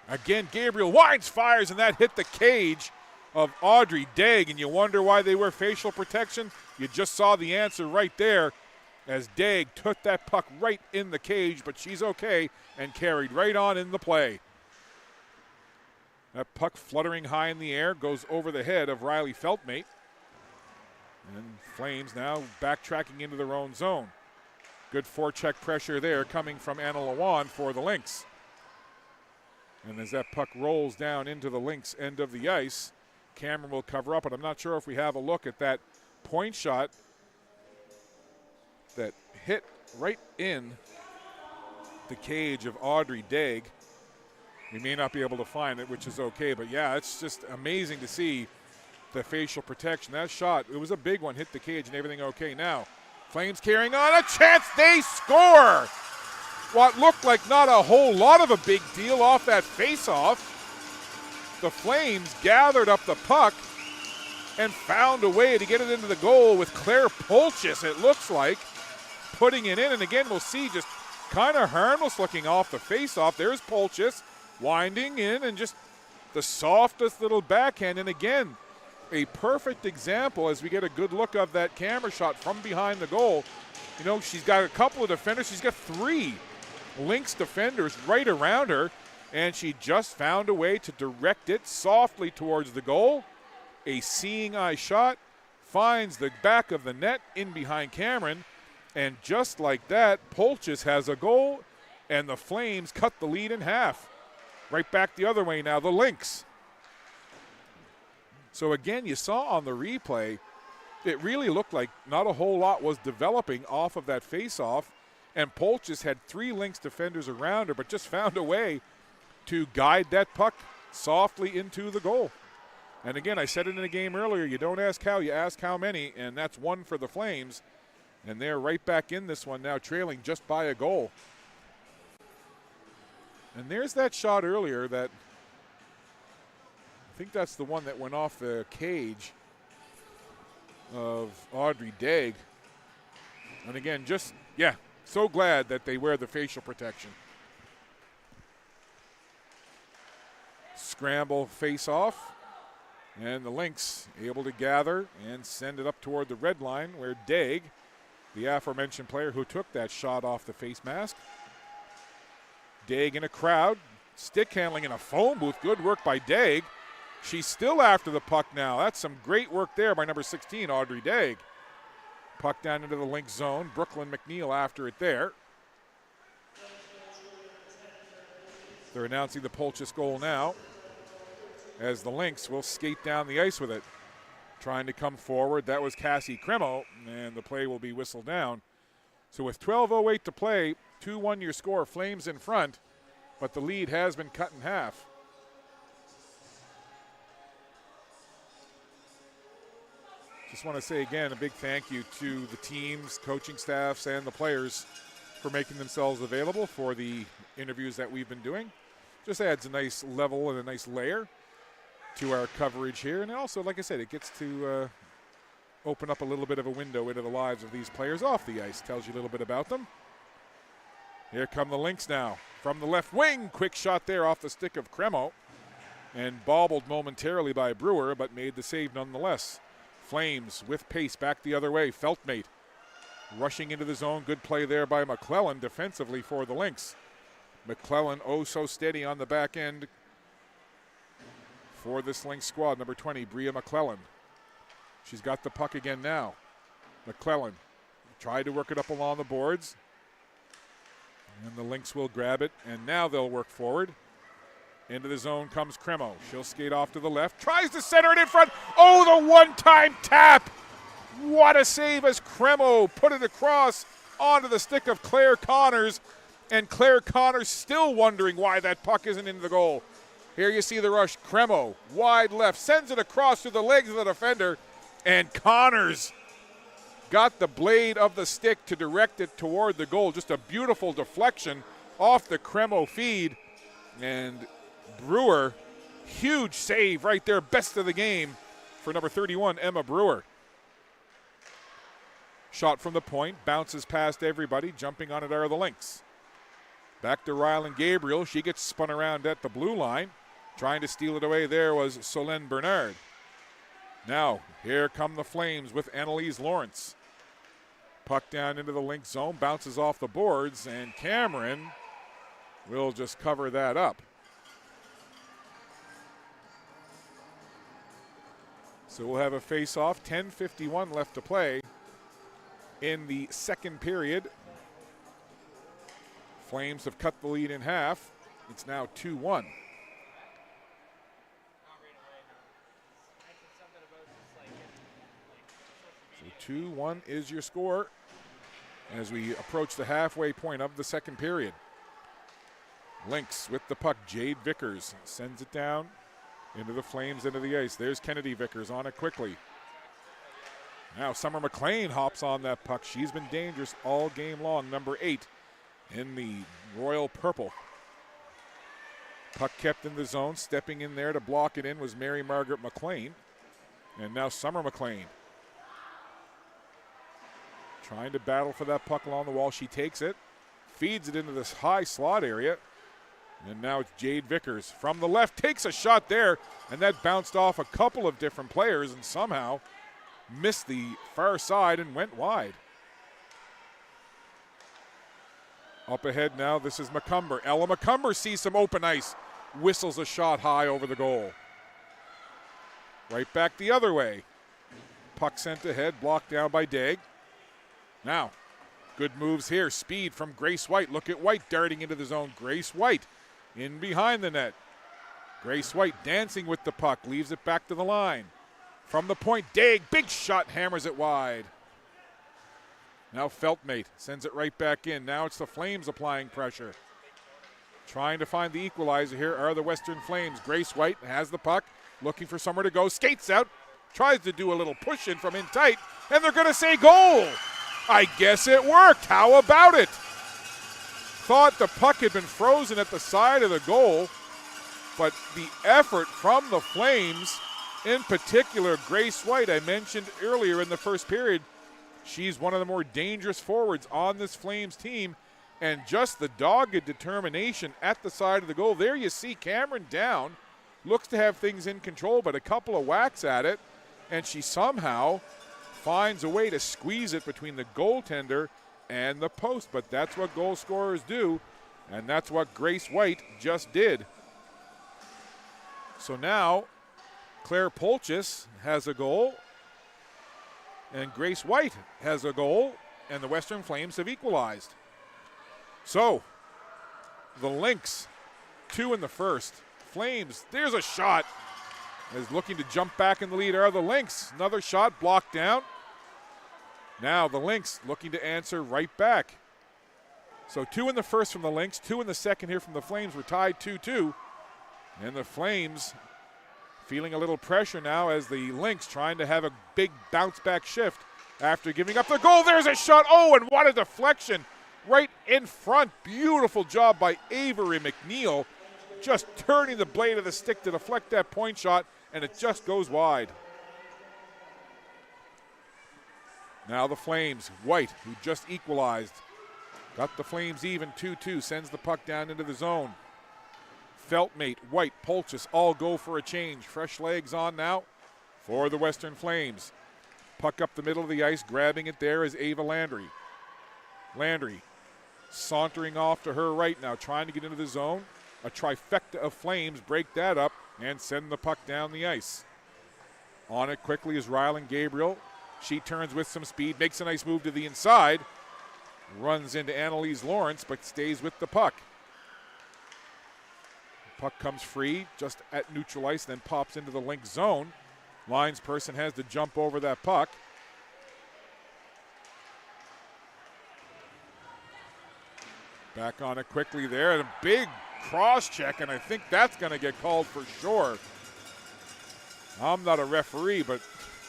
Again, Gabriel winds, fires, and that hit the cage of Audrey Daig. And you wonder why they wear facial protection? You just saw the answer right there as Daig took that puck right in the cage, but she's okay and carried right on in the play. That puck fluttering high in the air goes over the head of Riley Feltmate. And Flames now backtracking into their own zone. Good forecheck pressure there coming from Anna Lawand for the Lynx. And as that puck rolls down into the Lynx end of the ice, Cameron will cover up, but I'm not sure if we have a look at that point shot that hit right in the cage of Audrey Daig. We may not be able to find it, which is okay, but yeah, it's just amazing to see the facial protection. That shot, it was a big one, hit the cage and everything okay. Now, Flames carrying on, a chance, they score! What looked like not a whole lot of a big deal off that face-off. The Flames gathered up the puck and found a way to get it into the goal with Claire Polchis, it looks like, putting it in. And again, we'll see just kind of harmless looking off the face-off. There's Polchis winding in and just the softest little backhand. And again, a perfect example as we get a good look of that camera shot from behind the goal. You know, she's got a couple of defenders. She's got 3 Lynx defenders right around her, and she just found a way to direct it softly towards the goal. A seeing eye shot, finds the back of the net in behind Cameron, and just like that, Polchis has a goal, and the Flames cut the lead in half. Right back the other way now, the Lynx. So again, you saw on the replay, it really looked like not a whole lot was developing off of that face-off, and Polchis had 3 Lynx defenders around her, but just found a way to guide that puck softly into the goal. And again, I said it in the game earlier, you don't ask how, you ask how many, and that's 1 for the Flames. And they're right back in this one now, trailing just by a goal. And there's that shot earlier that, I think that's the one that went off the cage of Audrey Daig. And again, just, yeah, so glad that they wear the facial protection. Scramble face off. And the Lynx able to gather and send it up toward the red line where Daig, the aforementioned player who took that shot off the face mask. Daig in a crowd, stick handling in a phone booth. Good work by Daig. She's still after the puck now. That's some great work there by number 16, Audrey Daig. Puck down into the Lynx zone. Brooklyn McNeil after it there. They're announcing the Polchis goal now, as the Lynx will skate down the ice with it. Trying to come forward, that was Cassie Cremo, and the play will be whistled down. So with 12:08 to play, 2-1 your score, Flames in front, but the lead has been cut in half. Just want to say again, a big thank you to the teams, coaching staffs, and the players for making themselves available for the interviews that we've been doing. Just adds a nice level and a nice layer to our coverage here. And also, like I said, it gets to open up a little bit of a window into the lives of these players off the ice. Tells you a little bit about them. Here come the Lynx now. From the left wing, quick shot there off the stick of Cremo. And bobbled momentarily by Brewer, but made the save nonetheless. Flames with pace back the other way. Feltmate rushing into the zone. Good play there by McClellan defensively for the Lynx. McClellan oh so steady on the back end for this Lynx squad. Number 20, Bria McClellan. She's got the puck again now. McClellan tried to work it up along the boards. And the Lynx will grab it, and now they'll work forward. Into the zone comes Cremo. She'll skate off to the left. Tries to center it in front. Oh, the one-time tap. What a save as Cremo put it across onto the stick of Claire Connors. And Claire Connors still wondering why that puck isn't in the goal. Here you see the rush. Cremo, wide left, sends it across to the legs of the defender. And Connors got the blade of the stick to direct it toward the goal. Just a beautiful deflection off the Cremo feed. And Brewer, huge save right there. Best of the game for number 31, Emma Brewer. Shot from the point, bounces past everybody. Jumping on it are the Lynx. Back to Rylan Gabriel. She gets spun around at the blue line. Trying to steal it away there was Solène Bernard. Now, here come the Flames with Annalise Lawrence. Puck down into the Lynx zone, bounces off the boards, and Cameron will just cover that up. So we'll have a face-off, 10:51 left to play in the second period. Flames have cut the lead in half. It's now 2-1. So 2-1 is your score as we approach the halfway point of the second period. Lynx with the puck. Jade Vickers sends it down into the Flames, into the ice. There's Kennedy Vickers on it quickly. Now Summer McLean hops on that puck. She's been dangerous all game long. Number 8 in the royal purple. Puck kept in the zone. Stepping in there to block it in was Mary Margaret McLean. And now Summer McLean trying to battle for that puck along the wall. She takes it, feeds it into this high slot area. And now it's Jade Vickers from the left, takes a shot there, and that bounced off a couple of different players and somehow missed the far side and went wide. Up ahead now, this is McCumber. Ella McCumber sees some open ice, whistles a shot high over the goal. Right back the other way. Puck sent ahead, blocked down by Daig. Now, good moves here. Speed from Grace White. Look at White darting into the zone. Grace White in behind the net. Grace White dancing with the puck, leaves it back to the line. From the point, Daig, big shot, hammers it wide. Now Feltmate sends it right back in. Now it's the Flames applying pressure. Trying to find the equalizer here are the Western Flames. Grace White has the puck, looking for somewhere to go, skates out, tries to do a little push in from in tight, and they're going to say goal. I guess it worked. How about it? Thought the puck had been frozen at the side of the goal, but the effort from the Flames, in particular Grace White, I mentioned earlier in the first period, she's one of the more dangerous forwards on this Flames team, and just the dogged determination at the side of the goal. There you see Cameron down, looks to have things in control, but a couple of whacks at it, and she somehow finds a way to squeeze it between the goaltender and the post. But that's what goal scorers do, and that's what Grace White just did. So now Claire Polchis has a goal, and Grace White has a goal, and the Western Flames have equalized. So the Lynx, 2 in the first. Flames, there's a shot. Is looking to jump back in the lead are the Lynx. Another shot blocked down. Now the Lynx looking to answer right back. So 2 in the first from the Lynx, 2 in the second here from the Flames. We're tied 2-2. And the Flames feeling a little pressure now as the Lynx trying to have a big bounce back shift after giving up the goal. There's a shot. Oh, and what a deflection right in front. Beautiful job by Avery McNeil, just turning the blade of the stick to deflect that point shot, and it just goes wide. Now the Flames, White, who just equalized, got the Flames even 2-2, sends the puck down into the zone. Feltmate, White, Polchis all go for a change. Fresh legs on now for the Western Flames. Puck up the middle of the ice, grabbing it there is Ava Landry. Landry sauntering off to her right now, trying to get into the zone. A trifecta of Flames break that up and send the puck down the ice. On it quickly is Rylan Gabriel. She turns with some speed, makes a nice move to the inside. Runs into Annalise Lawrence, but stays with the puck. Puck comes free just at neutral ice, then pops into the Lynx zone. Lines person has to jump over that puck. Back on it quickly there, and a big cross check, and I think that's going to get called for sure. I'm not a referee, but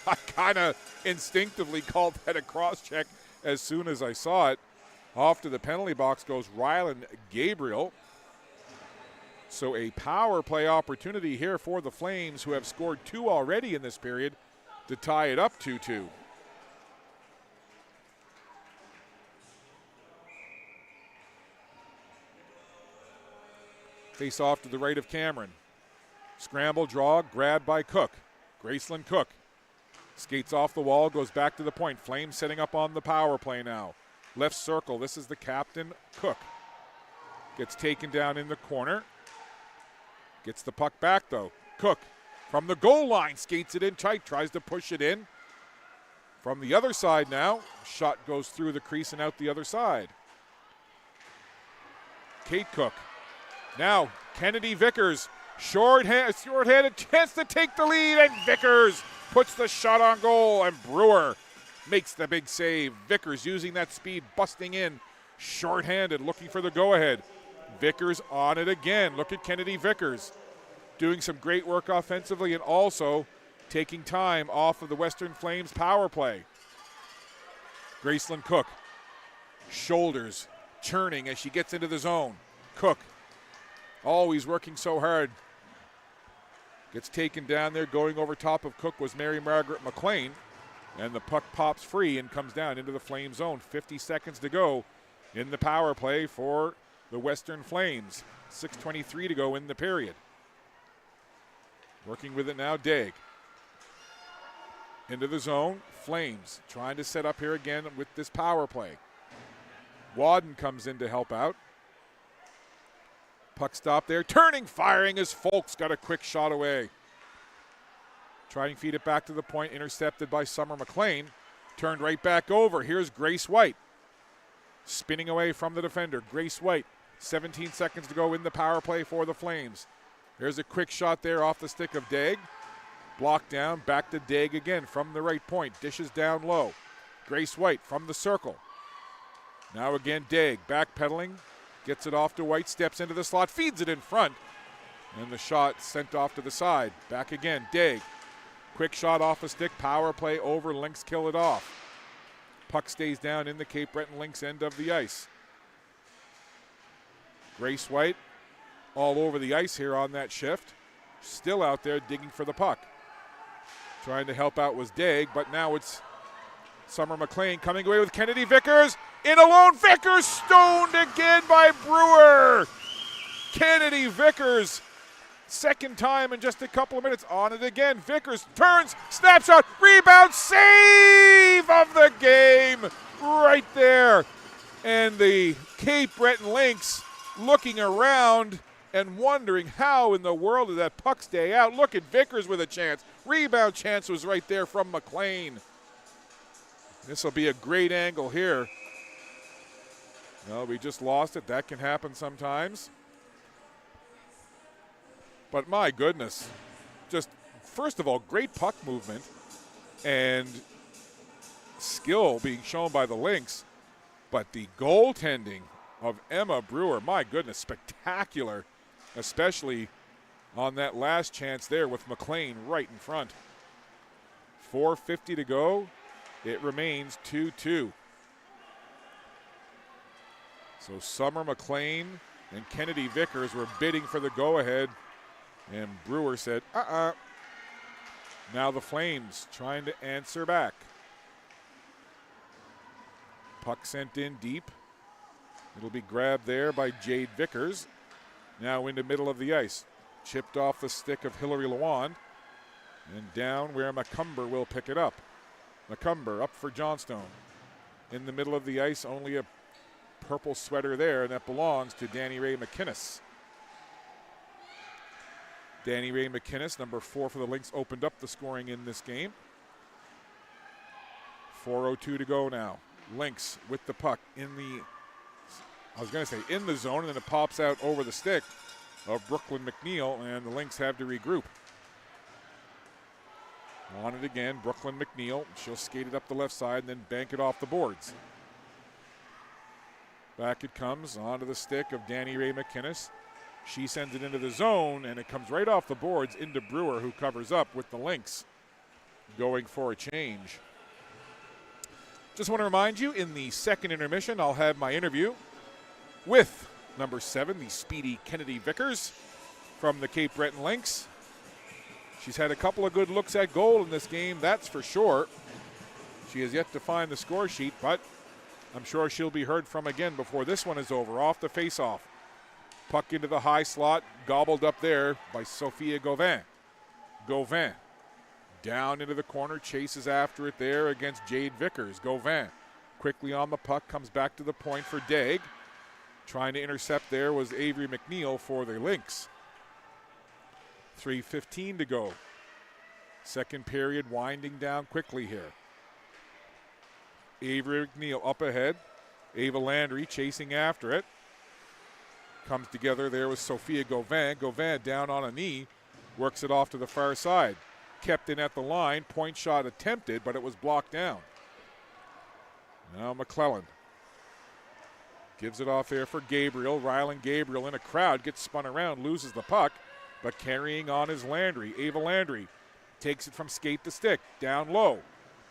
I kind of instinctively called that a cross check as soon as I saw it. Off to the penalty box goes Rylan Gabriel. So a power play opportunity here for the Flames, who have scored 2 already in this period, to tie it up 2-2. Face off to the right of Cameron. Scramble draw, grabbed by Cook. Gracelyn Cook skates off the wall, goes back to the point. Flames setting up on the power play now. Left circle, this is the captain, Cook. Gets taken down in the corner. Gets the puck back though. Cook from the goal line skates it in tight, tries to push it in. From the other side now, shot goes through the crease and out the other side. Kate Cook. Now Kennedy Vickers, short-handed, chance to take the lead, and Vickers puts the shot on goal, and Brewer makes the big save. Vickers using that speed, busting in, short-handed, looking for the go-ahead. Vickers on it again. Look at Kennedy Vickers doing some great work offensively and also taking time off of the Western Flames power play. Gracelyn Cook, shoulders churning as she gets into the zone. Cook, always working so hard. Gets taken down there. Going over top of Cook was Mary Margaret McLean. And the puck pops free and comes down into the Flame zone. 50 seconds to go in the power play for the Western Flames. 6:23 to go in the period. Working with it now, Daig. Into the zone, Flames trying to set up here again with this power play. Wadden comes in to help out. Puck stop there, turning, firing as Folks got a quick shot away. Trying to feed it back to the point, intercepted by Summer McLean. Turned right back over. Here's Grace White. Spinning away from the defender. Grace White, 17 seconds to go in the power play for the Flames. There's a quick shot there off the stick of Daig. Blocked down, back to Daig again from the right point. Dishes down low. Grace White from the circle. Now again Daig, backpedaling. Gets it off to White, steps into the slot, feeds it in front. And the shot sent off to the side. Back again, Daig. Quick shot off the stick, power play over, Lynx kill it off. Puck stays down in the Cape Breton Lynx end of the ice. Grace White all over the ice here on that shift. Still out there digging for the puck. Trying to help out was Daig, but now it's Summer McLean coming away with Kennedy Vickers. In alone, Vickers stoned again by Brewer. Kennedy Vickers, second time in just a couple of minutes, on it again. Vickers turns, snapshot, rebound, save of the game right there. And the Cape Breton Lynx looking around and wondering how in the world did that puck stay out. Look at Vickers with a chance. Rebound chance was right there from McLean. This will be a great angle here. No, we just lost it. That can happen sometimes. But my goodness, just first of all, great puck movement and skill being shown by the Lynx. But the goaltending of Emma Brewer, my goodness, spectacular, especially on that last chance there with McLean right in front. 4:50 to go. It remains 2-2. So Summer McLean and Kennedy Vickers were bidding for the go-ahead, and Brewer said, Now the Flames trying to answer back. Puck sent in deep. It'll be grabbed there by Jade Vickers. Now into middle of the ice. Chipped off the stick of Hillary Lawand. And down where McCumber will pick it up. McCumber up for Johnstone. In the middle of the ice, only a purple sweater there, and that belongs to Danny Ray McInnes. Danny Ray McInnes, number 4 for the Lynx, opened up the scoring in this game. 4:02 to go now. Lynx with the puck in the, in the zone, and then it pops out over the stick of Brooklyn McNeil, and the Lynx have to regroup. On it again, Brooklyn McNeil. She'll skate it up the left side and then bank it off the boards. Back it comes onto the stick of Danny Ray McInnes. She sends it into the zone, and it comes right off the boards into Brewer, who covers up with the Lynx going for a change. Just want to remind you, in the second intermission, I'll have my interview with number 7, the speedy Kennedy Vickers from the Cape Breton Lynx. She's had a couple of good looks at goal in this game, that's for sure. She has yet to find the score sheet, but I'm sure she'll be heard from again before this one is over. Off the faceoff. Puck into the high slot, gobbled up there by Sophia Gauvin. Gauvin down into the corner, chases after it there against Jade Vickers. Gauvin quickly on the puck, comes back to the point for Daig. Trying to intercept there was Avery McNeil for the Lynx. 3:15 to go. Second period winding down quickly here. Avery McNeil up ahead. Ava Landry chasing after it. Comes together there with Sophia Gauvin. Gauvin down on a knee. Works it off to the far side. Kept in at the line. Point shot attempted, but it was blocked down. Now McClellan gives it off there for Gabriel. Rylan Gabriel in a crowd. Gets spun around. Loses the puck. But carrying on is Landry. Ava Landry takes it from skate to stick. Down low.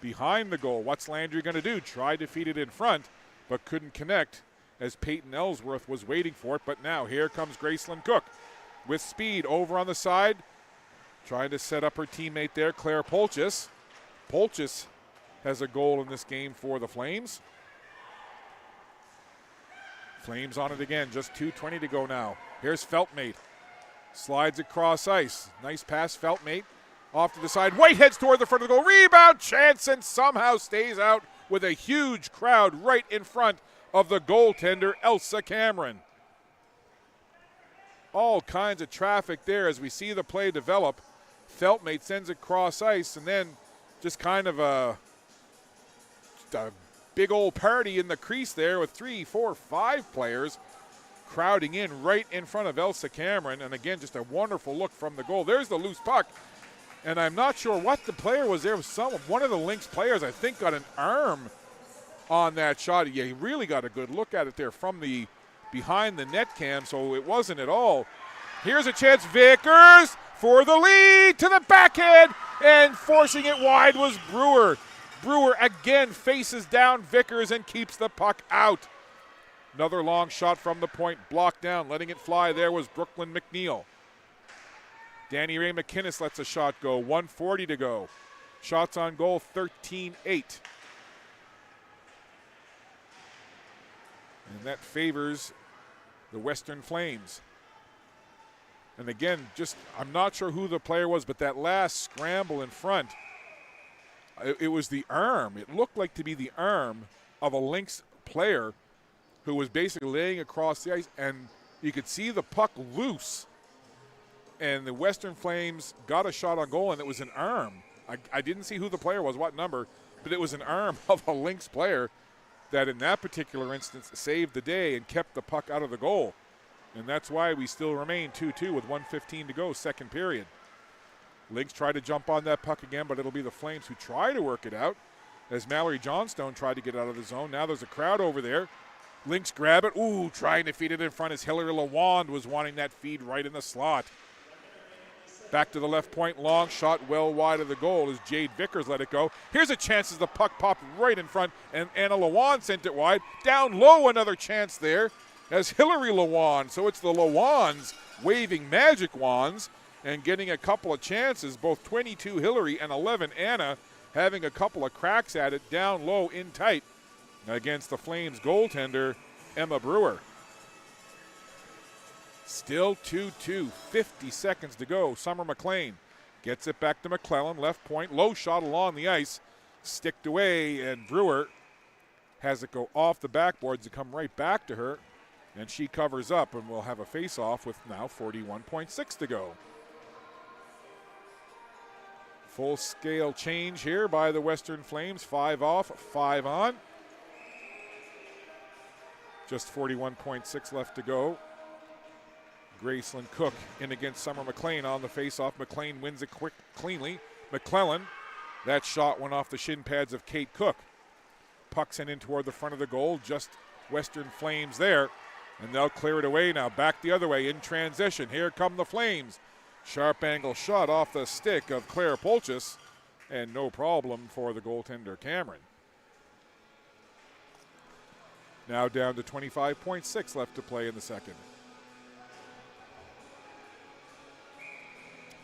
Behind the goal. What's Landry going to do? Tried to feed it in front, but couldn't connect as Peyton Ellsworth was waiting for it. But now here comes Gracelyn Cook with speed over on the side. Trying to set up her teammate there, Claire Polchis. Polchis has a goal in this game for the Flames. Flames on it again, just 2:20 to go now. Here's Feltmate. Slides across ice. Nice pass, Feltmate. Off to the side. White heads toward the front of the goal. Rebound chance and somehow stays out with a huge crowd right in front of the goaltender, Elsa Cameron. All kinds of traffic there as we see the play develop. Feltmate sends it cross ice, and then just kind of a big old party in the crease there with 3, 4, 5 players crowding in right in front of Elsa Cameron. And again, just a wonderful look from the goal. There's the loose puck. And I'm not sure what the player was there. One of the Lynx players, I think, got an arm on that shot. Yeah, he really got a good look at it there from the behind the net cam, so it wasn't at all. Here's a chance. Vickers for the lead to the backhand, and forcing it wide was Brewer. Brewer again faces down Vickers and keeps the puck out. Another long shot from the point, blocked down. Letting it fly there was Brooklyn McNeil. Danny Ray McInnes lets a shot go. 1:40 to go. Shots on goal, 13-8. And that favors the Western Flames. And again, I'm not sure who the player was, but that last scramble in front, it was the arm. It looked like to be the arm of a Lynx player who was basically laying across the ice, and you could see the puck loose. And the Western Flames got a shot on goal, and it was an arm. I didn't see who the player was, what number, but it was an arm of a Lynx player that in that particular instance saved the day and kept the puck out of the goal. And that's why we still remain 2-2 with 1:15 to go, second period. Lynx try to jump on that puck again, but it'll be the Flames who try to work it out as Mallory Johnstone tried to get out of the zone. Now there's a crowd over there. Lynx grab it. Ooh, trying to feed it in front as Hillary Lawand was wanting that feed right in the slot. Back to the left point, long shot well wide of the goal as Jade Vickers let it go. Here's a chance as the puck popped right in front, and Anna Lawand sent it wide. Down low, another chance there as Hillary Lawand. So it's the Lawands waving magic wands and getting a couple of chances, both 22 Hillary and 11 Anna having a couple of cracks at it down low in tight against the Flames goaltender, Emma Brewer. Still 2-2, 50 seconds to go. Summer McLean gets it back to McClellan, left point, low shot along the ice, sticked away, and Brewer has it go off the backboards to come right back to her, and she covers up, and we'll have a face-off with now 41.6 to go. Full-scale change here by the Western Flames, 5 off, 5 on. Just 41.6 left to go. Graceland Cook in against Summer McLean on the faceoff. McLean wins it cleanly. McClellan, that shot went off the shin pads of Kate Cook. Puck sent in toward the front of the goal, just Western Flames there. And they'll clear it away now, back the other way in transition. Here come the Flames. Sharp angle shot off the stick of Claire Polchis, and no problem for the goaltender Cameron. Now down to 25.6 left to play in the second.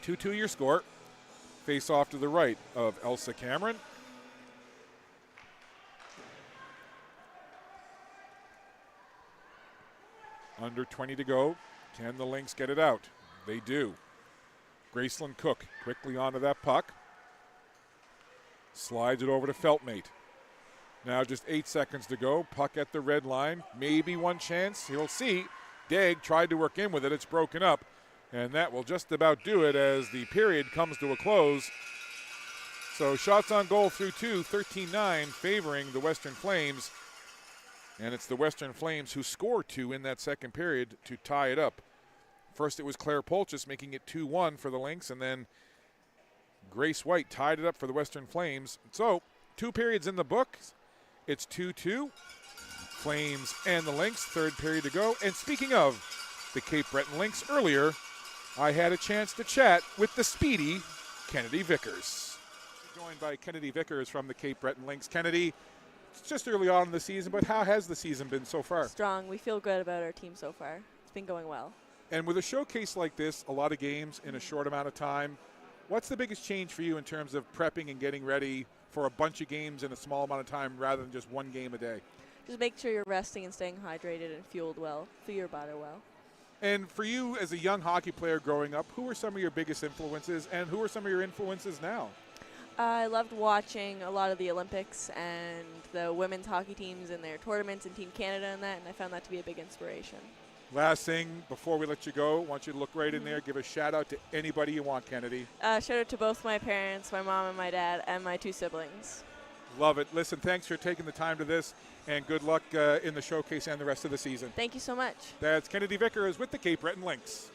2-2 your score. Face off to the right of Elsa Cameron. Under 20 to go. Can the Lynx get it out? They do. Graceland Cook quickly onto that puck. Slides it over to Feltmate. Now just 8 seconds to go. Puck at the red line. Maybe one chance. You'll see. Degg tried to work in with it. It's broken up. And that will just about do it as the period comes to a close. So shots on goal through 2, 13-9, favoring the Western Flames. And it's the Western Flames who score 2 in that second period to tie it up. First it was Claire Polchis making it 2-1 for the Lynx, and then Grace White tied it up for the Western Flames. So 2 periods in the books. It's 2-2. Flames and the Lynx, third period to go. And speaking of the Cape Breton Lynx, earlier I had a chance to chat with the speedy Kennedy Vickers. Joined by Kennedy Vickers from the Cape Breton Lynx. Kennedy, it's just early on in the season, but how has the season been so far? Strong. We feel good about our team so far. It's been going well. And with a showcase like this, a lot of games in a short amount of time, what's the biggest change for you in terms of prepping and getting ready for a bunch of games in a small amount of time rather than just one game a day? just make sure you're resting and staying hydrated and fueled well, fuel your body well. And for you as a young hockey player growing up, who were some of your biggest influences and who are some of your influences now? I loved watching a lot of the Olympics and the women's hockey teams and their tournaments and Team Canada and that, and I found that to be a big inspiration. Last thing before we let you go, I want you to look right in there, give a shout out to anybody you want, Kennedy. Shout out to both my parents, my mom and my dad, and my 2 siblings. Love it. Listen, thanks for taking the time to this, and good luck in the showcase and the rest of the season. Thank you so much. That's Kennedy Vickers with the Cape Breton Lynx.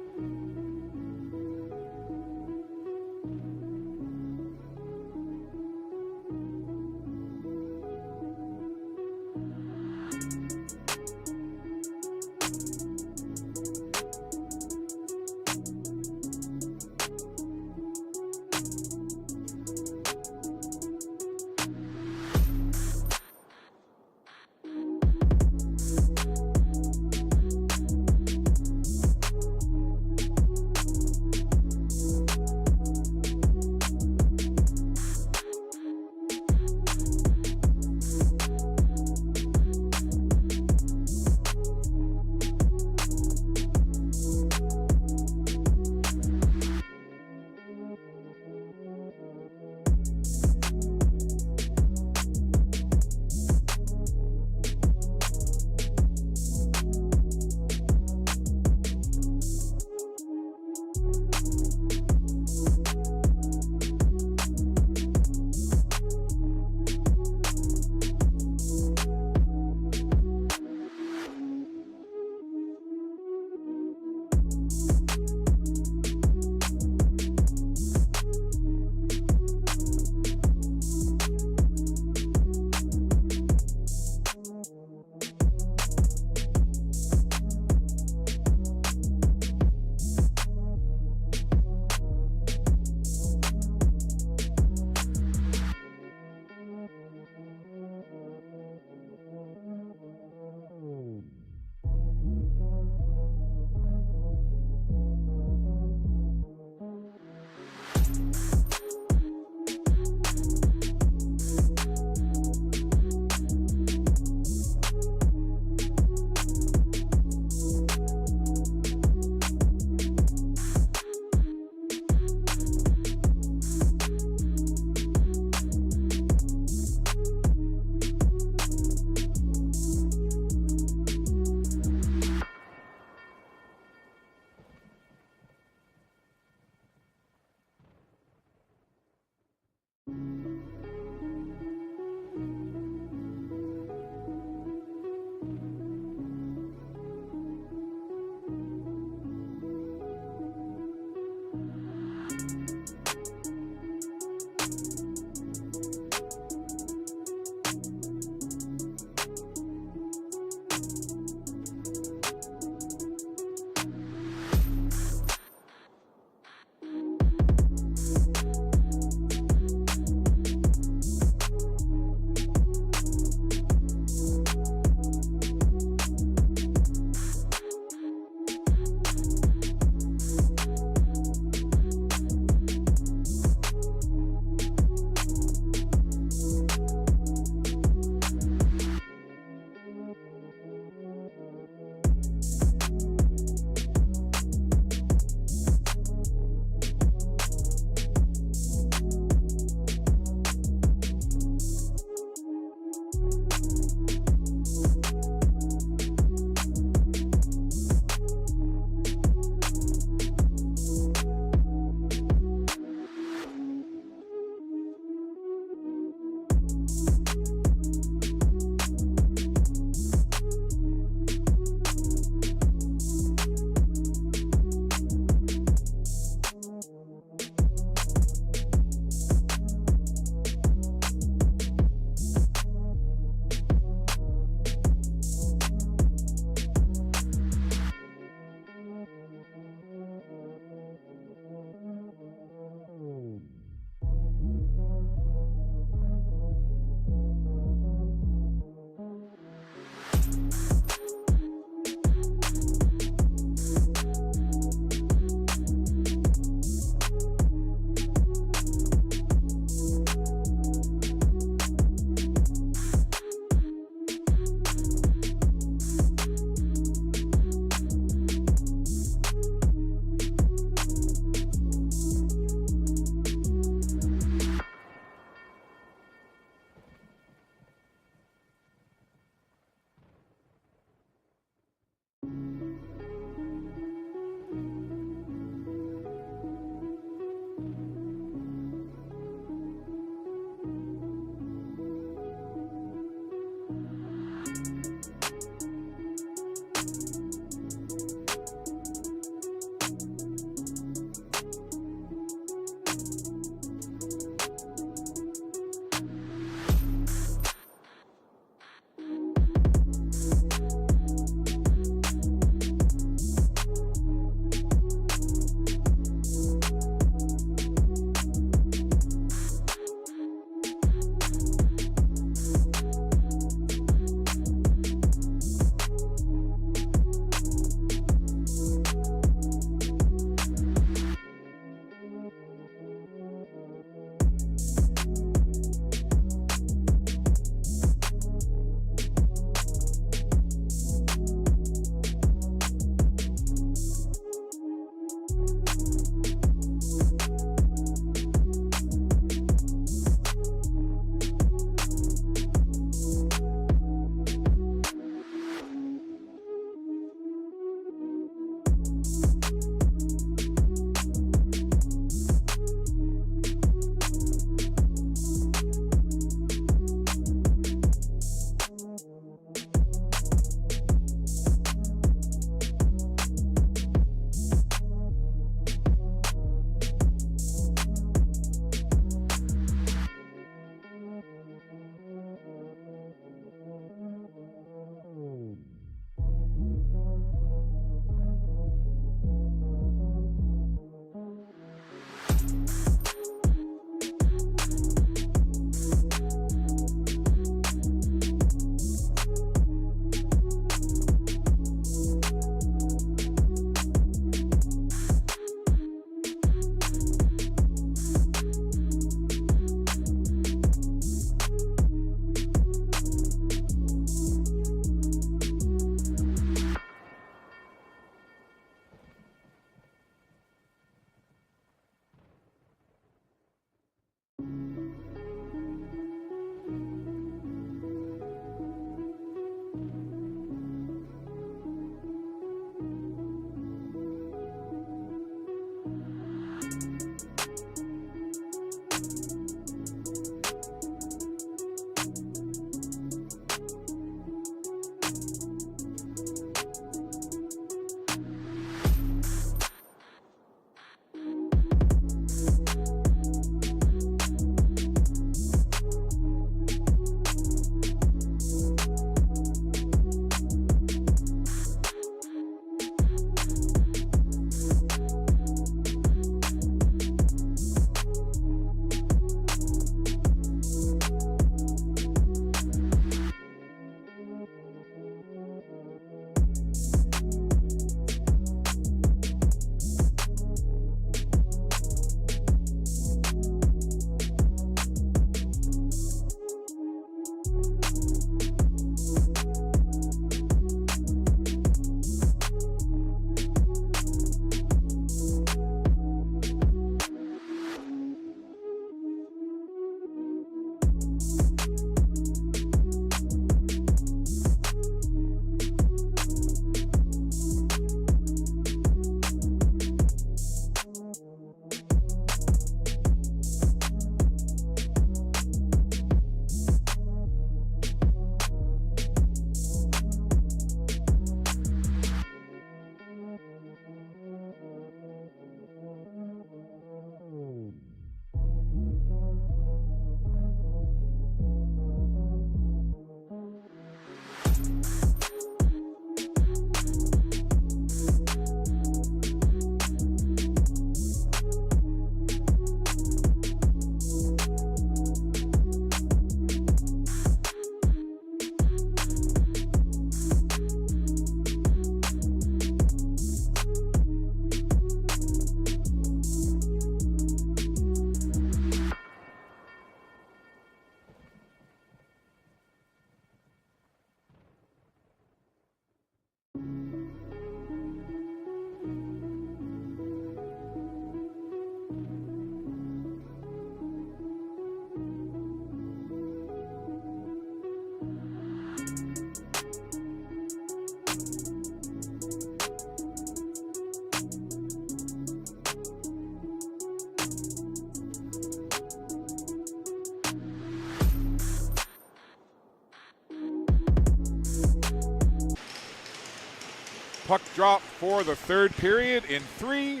Puck drop for the third period in 3,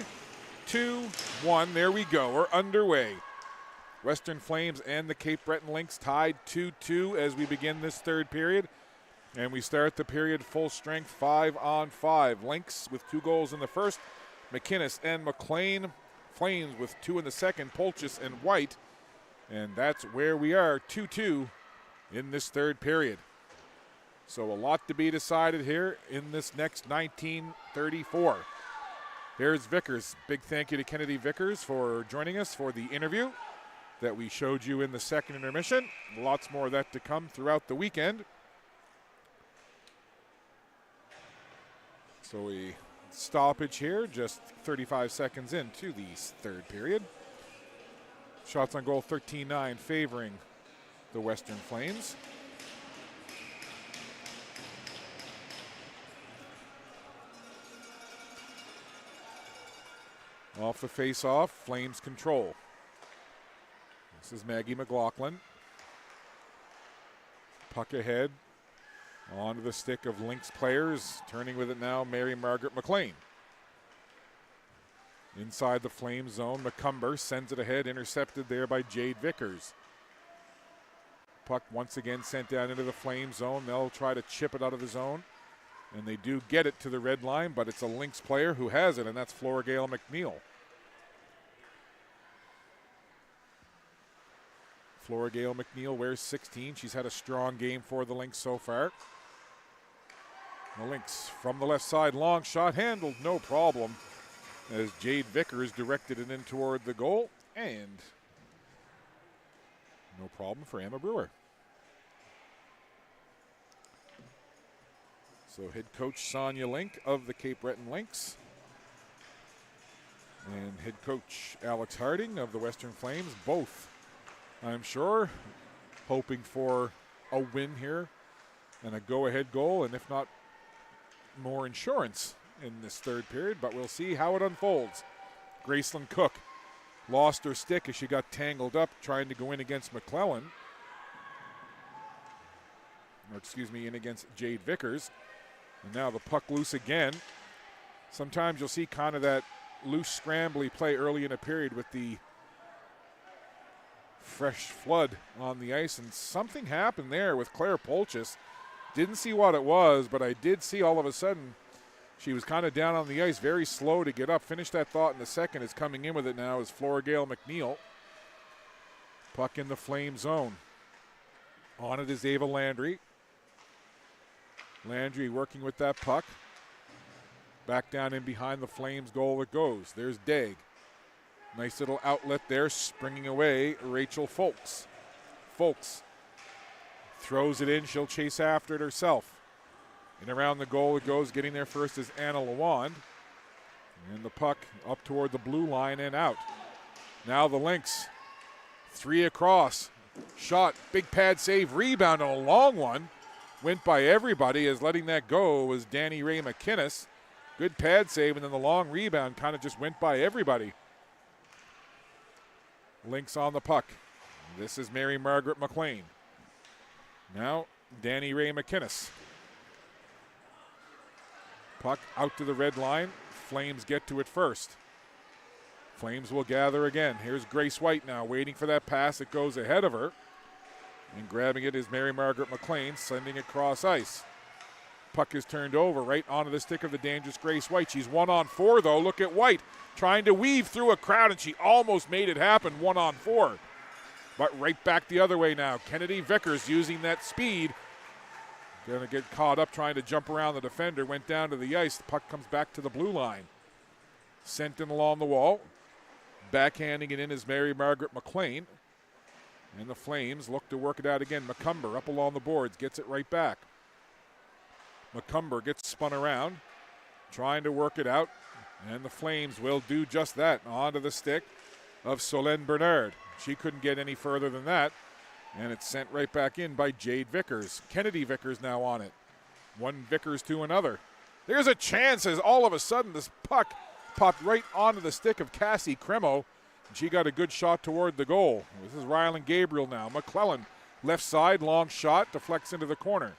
2, 1. There we go. We're underway. Western Flames and the Cape Breton Lynx tied 2-2 as we begin this third period. And we start the period full strength, 5-on-5. Lynx with 2 goals in the first. McInnes and McLean. Flames with 2 in the second. Polchis and White. And that's where we are, 2-2 in this third period. So a lot to be decided here in this next 1934. Here's Vickers. Big thank you to Kennedy Vickers for joining us for the interview that we showed you in the second intermission. Lots more of that to come throughout the weekend. So a stoppage here, just 35 seconds into the third period. Shots on goal 13-9 favoring the Western Flames. Off the face-off, Flames control. This is Maggie McLaughlin. Puck ahead. Onto the stick of Lynx players. Turning with it now, Mary Margaret McLean. Inside the Flame zone, McCumber sends it ahead, intercepted there by Jade Vickers. Puck once again sent down into the Flame zone. They'll try to chip it out of the zone. And they do get it to the red line, but it's a Lynx player who has it, and that's Florigale McNeil. Florigale McNeil wears 16. She's had a strong game for the Lynx so far. The Lynx from the left side, long shot, handled no problem as Jade Vickers directed it in toward the goal, and no problem for Emma Brewer. So head coach Sonia Link of the Cape Breton Lynx and head coach Alex Harding of the Western Flames, both, I'm sure, hoping for a win here and a go-ahead goal, and if not, more insurance in this third period, but we'll see how it unfolds. Graceland Cook lost her stick as she got tangled up trying to go in against McClellan. In against Jade Vickers. And now the puck loose again. Sometimes you'll see kind of that loose scrambly play early in a period with the fresh flood on the ice, and something happened there with Claire Polchis. Didn't see what it was, but I did see all of a sudden she was kind of down on the ice, very slow to get up. Finish that thought in the second. Is coming in with it now is Florigale McNeil. Puck in the Flame zone. On it is Ava Landry. Landry working with that puck. Back down in behind the Flames goal it goes. There's Degg. Nice little outlet there, springing away Rachel Folks. Folks throws it in. She'll chase after it herself. And around the goal it goes. Getting there first is Anna Lawand. And the puck up toward the blue line and out. Now the Lynx. 3 across. Shot. Big pad save. Rebound on a long one. Went by everybody, as letting that go was Danny Ray McInnes. Good pad save, and then the long rebound kind of just went by everybody. Lynx on the puck. This is Mary Margaret McLean. Now, Danny Ray McInnes. Puck out to the red line. Flames get to it first. Flames will gather again. Here's Grace White now, waiting for that pass. It goes ahead of her. And grabbing it is Mary Margaret McLean, sending it cross ice. Puck is turned over right onto the stick of the dangerous Grace White. She's 1-on-4 though. Look at White trying to weave through a crowd, and she almost made it happen 1-on-4. But right back the other way now. Kennedy Vickers using that speed. Going to get caught up trying to jump around the defender. Went down to the ice. The puck comes back to the blue line. Sent in along the wall. Backhanding it in is Mary Margaret McLean. And the Flames look to work it out again. McCumber up along the boards, gets it right back. McCumber gets spun around, trying to work it out. And the Flames will do just that. Onto the stick of Solène Bernard. She couldn't get any further than that. And it's sent right back in by Jade Vickers. Kennedy Vickers now on it. One Vickers to another. There's a chance as all of a sudden this puck popped right onto the stick of Cassie Cremo. She got a good shot toward the goal. This is Rylan Gabriel now. McClellan, left side, long shot, deflects into the corner.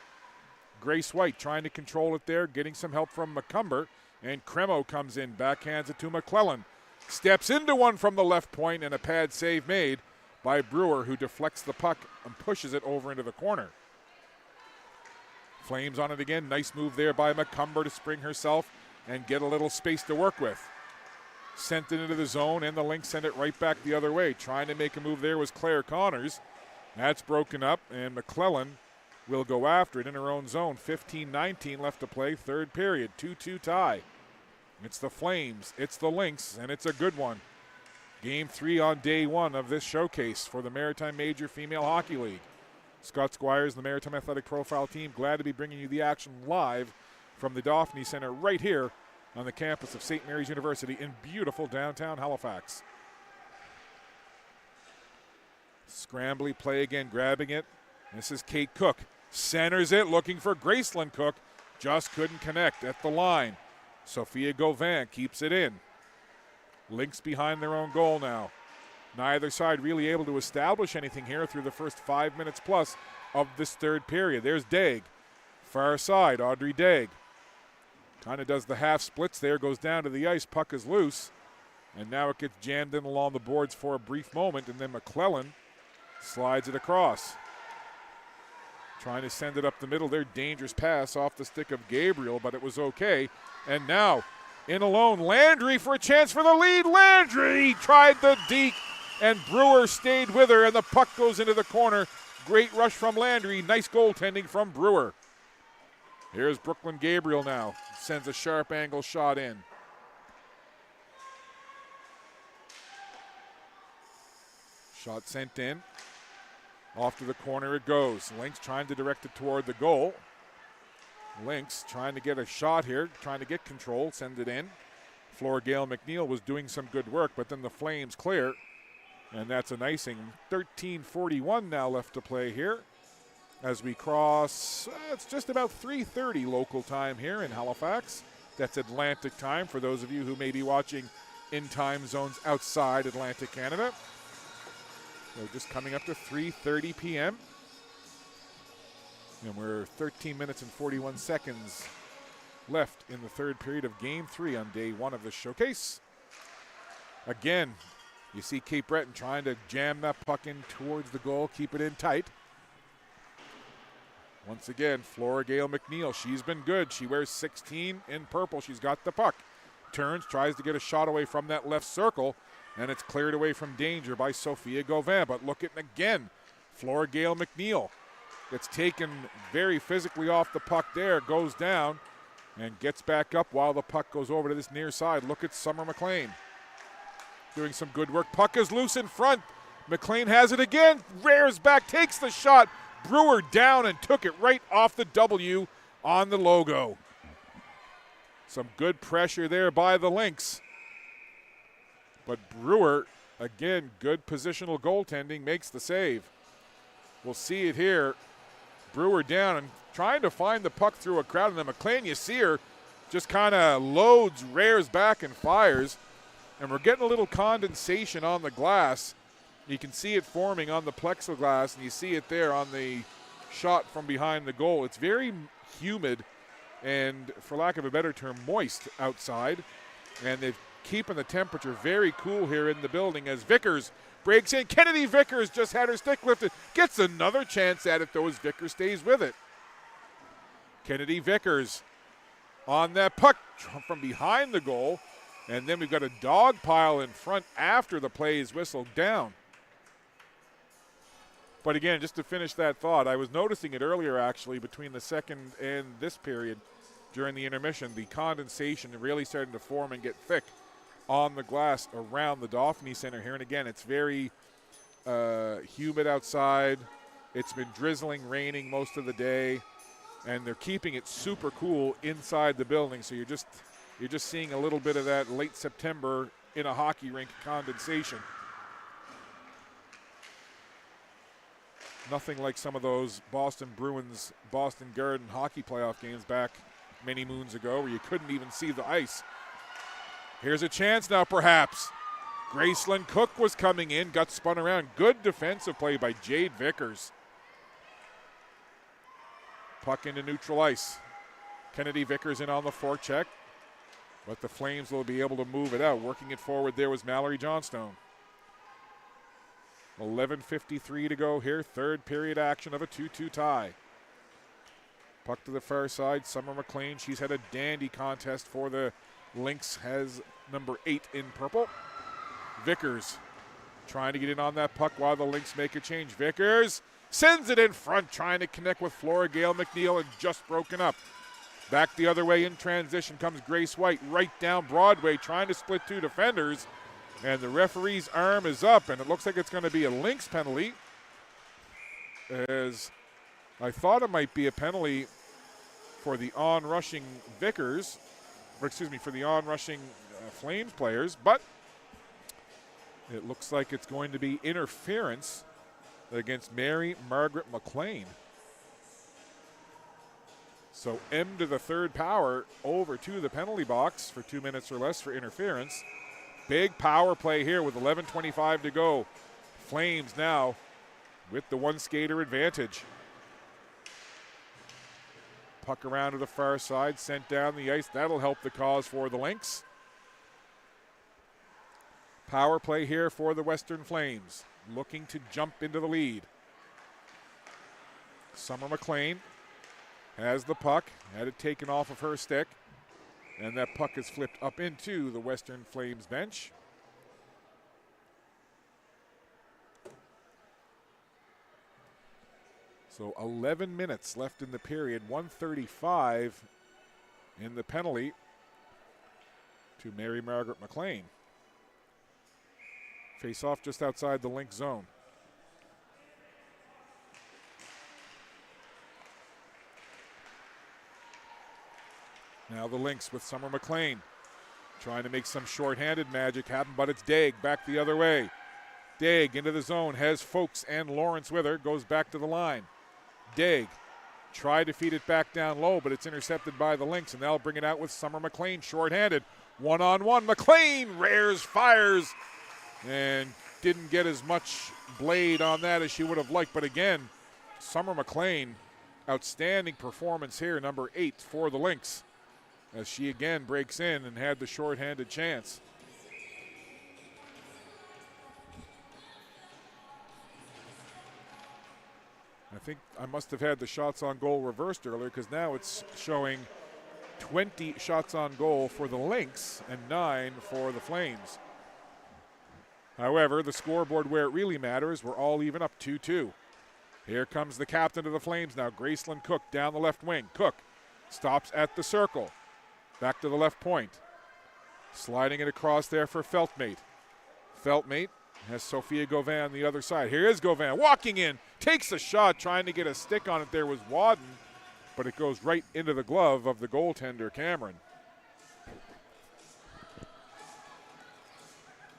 Grace White trying to control it there, getting some help from McCumber, and Cremo comes in, backhands it to McClellan. Steps into one from the left point, and a pad save made by Brewer, who deflects the puck and pushes it over into the corner. Flames on it again. Nice move there by McCumber to spring herself and get a little space to work with. Sent it into the zone, and the Lynx sent it right back the other way. Trying to make a move there was Claire Connors. That's broken up, and McClellan will go after it in her own zone. 15-19 left to play, third period, 2-2 tie. It's the Flames, it's the Lynx, and it's a good one. Game 3 on day 1 of this showcase for the Maritime Major Female Hockey League. Scott Squires, the Maritime Athletic Profile team, glad to be bringing you the action live from the Dauphinee Center right here on the campus of St. Mary's University in beautiful downtown Halifax. Scrambly play again, grabbing it. This is Kate Cook. Centers it, looking for Gracelyn Cook. Just couldn't connect at the line. Sophia Gauvin keeps it in. Lynx behind their own goal now. Neither side really able to establish anything here through the first 5 minutes plus of this third period. There's Daig. Far side, Audrey Daig. Kind of does the half splits there, goes down to the ice, puck is loose. And now it gets jammed in along the boards for a brief moment, and then McClellan slides it across. Trying to send it up the middle there, dangerous pass off the stick of Gabriel, but it was okay. And now, in alone, Landry for a chance for the lead. Landry tried the deke, and Brewer stayed with her, and the puck goes into the corner. Great rush from Landry, nice goaltending from Brewer. Here's Brooklyn Gabriel now, sends a sharp angle shot in. Shot sent in. Off to the corner it goes. Lynx trying to direct it toward the goal. Lynx trying to get a shot here, trying to get control, send it in. Flora Gale McNeil was doing some good work, but then the Flames clear. And that's an icing. 13:41 now left to play here. As we cross, it's just about 3:30 local time here in Halifax. That's Atlantic time for those of you who may be watching in time zones outside Atlantic Canada. So just coming up to 3:30 p.m. And we're 13 minutes and 41 seconds left in the third period of Game 3 on day 1 of the showcase. Again, you see Kate Breton trying to jam that puck in towards the goal, keep it in tight. Once again, Flora Gale McNeil, she's been good. She wears 16 in purple. She's got the puck. Turns, tries to get a shot away from that left circle, and it's cleared away from danger by Sophia Gauvin. But look at it again. Flora Gale McNeil gets taken very physically off the puck there, goes down, and gets back up while the puck goes over to this near side. Look at Summer McLean doing some good work. Puck is loose in front. McLean has it again. Rears back, takes the shot. Brewer down and took it right off the W on the logo. Some good pressure there by the Lynx. But Brewer, again, good positional goaltending, makes the save. We'll see it here. Brewer down and trying to find the puck through a crowd. And then McLean, you see her, just kind of loads, rears back and fires. And we're getting a little condensation on the glass. You can see it forming on the plexiglass, and you see it there on the shot from behind the goal. It's very humid and, for lack of a better term, moist outside. And they're keeping the temperature very cool here in the building as Vickers breaks in. Kennedy Vickers just had her stick lifted. Gets another chance at it, though, as Vickers stays with it. Kennedy Vickers on that puck from behind the goal. And then we've got a dog pile in front after the play is whistled down. But again, just to finish that thought, I was noticing it earlier actually between the second and this period during the intermission. The condensation really starting to form and get thick on the glass around the Dauphinee Center here. And again, it's very humid outside. It's been drizzling, raining most of the day. And they're keeping it super cool inside the building. So you're just seeing a little bit of that late September in a hockey rink condensation. Nothing like some of those Boston Bruins, Boston Garden hockey playoff games back many moons ago where you couldn't even see the ice. Here's a chance now perhaps. Gracelyn Cook was coming in, got spun around. Good defensive play by Jade Vickers. Puck into neutral ice. Kennedy Vickers in on the forecheck, but the Flames will be able to move it out. Working it forward there was Mallory Johnstone. 11:53 to go here. Third period action of a 2-2 tie. Puck to the far side. Summer McLean. She's had a dandy contest for the Lynx. Has number 8 in purple. Vickers trying to get in on that puck while the Lynx make a change. Vickers sends it in front, trying to connect with Flora Gale McNeil, and just broken up. Back the other way in transition comes Grace White, right down Broadway, trying to split two defenders. And the referee's arm is up, and it looks like it's going to be a Lynx penalty. As I thought it might be a penalty for the on-rushing Vickers, or excuse me, for the on-rushing Flames players, but it looks like it's going to be interference against Mary Margaret McLean. So M to the third power over to the penalty box for 2 minutes or less for interference. Big power play here with 11:25 to go. Flames now with the one skater advantage. Puck around to the far side, sent down the ice. That'll help the cause for the Lynx. Power play here for the Western Flames, looking to jump into the lead. Summer McLean has the puck, had it taken off of her stick, and that puck is flipped up into the Western Flames bench. So 11 minutes left in the period, 1:35 in the penalty to Mary Margaret McLean. Face off just outside the Lynx zone. Now the Lynx with Summer McLean trying to make some shorthanded magic happen, but it's Daig back the other way. Daig into the zone, has Folks and Lawrence with her, goes back to the line. Daig tried to feed it back down low, but it's intercepted by the Lynx, and they'll bring it out with Summer McLean shorthanded. One-on-one, McLean rears, fires, and didn't get as much blade on that as she would have liked. But again, Summer McLean, outstanding performance here, number 8 for the Lynx, as she again breaks in and had the shorthanded chance. I think I must have had the shots on goal reversed earlier, because now it's showing 20 shots on goal for the Lynx and 9 for the Flames. However, the scoreboard where it really matters, we're all even up 2-2. Here comes the captain of the Flames now, Gracelyn Cook down the left wing. Cook stops at the circle. Back to the left point. Sliding it across there for Feltmate. Feltmate has Sophia Gauvin on the other side. Here is Gauvin walking in. Takes a shot, trying to get a stick on it. There was Wadden, but it goes right into the glove of the goaltender, Cameron.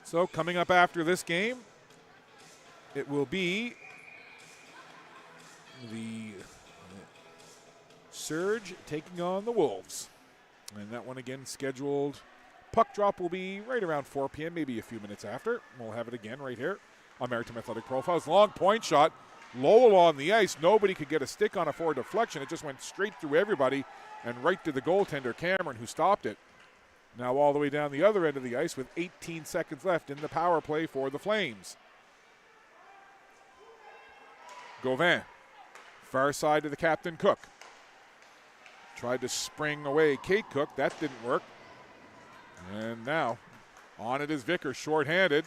So coming up after this game, it will be the Surge taking on the Wolves. And that one again scheduled. Puck drop will be right around 4 p.m., maybe a few minutes after. We'll have it again right here on Maritime Athletic Profiles. Long point shot. Lowell on the ice. Nobody could get a stick on it for a deflection. It just went straight through everybody and right to the goaltender, Cameron, who stopped it. Now all the way down the other end of the ice with 18 seconds left in the power play for the Flames. Gauvin, far side to the captain, Cook. Tried to spring away Kate Cook. That didn't work. And now on it is Vickers, shorthanded.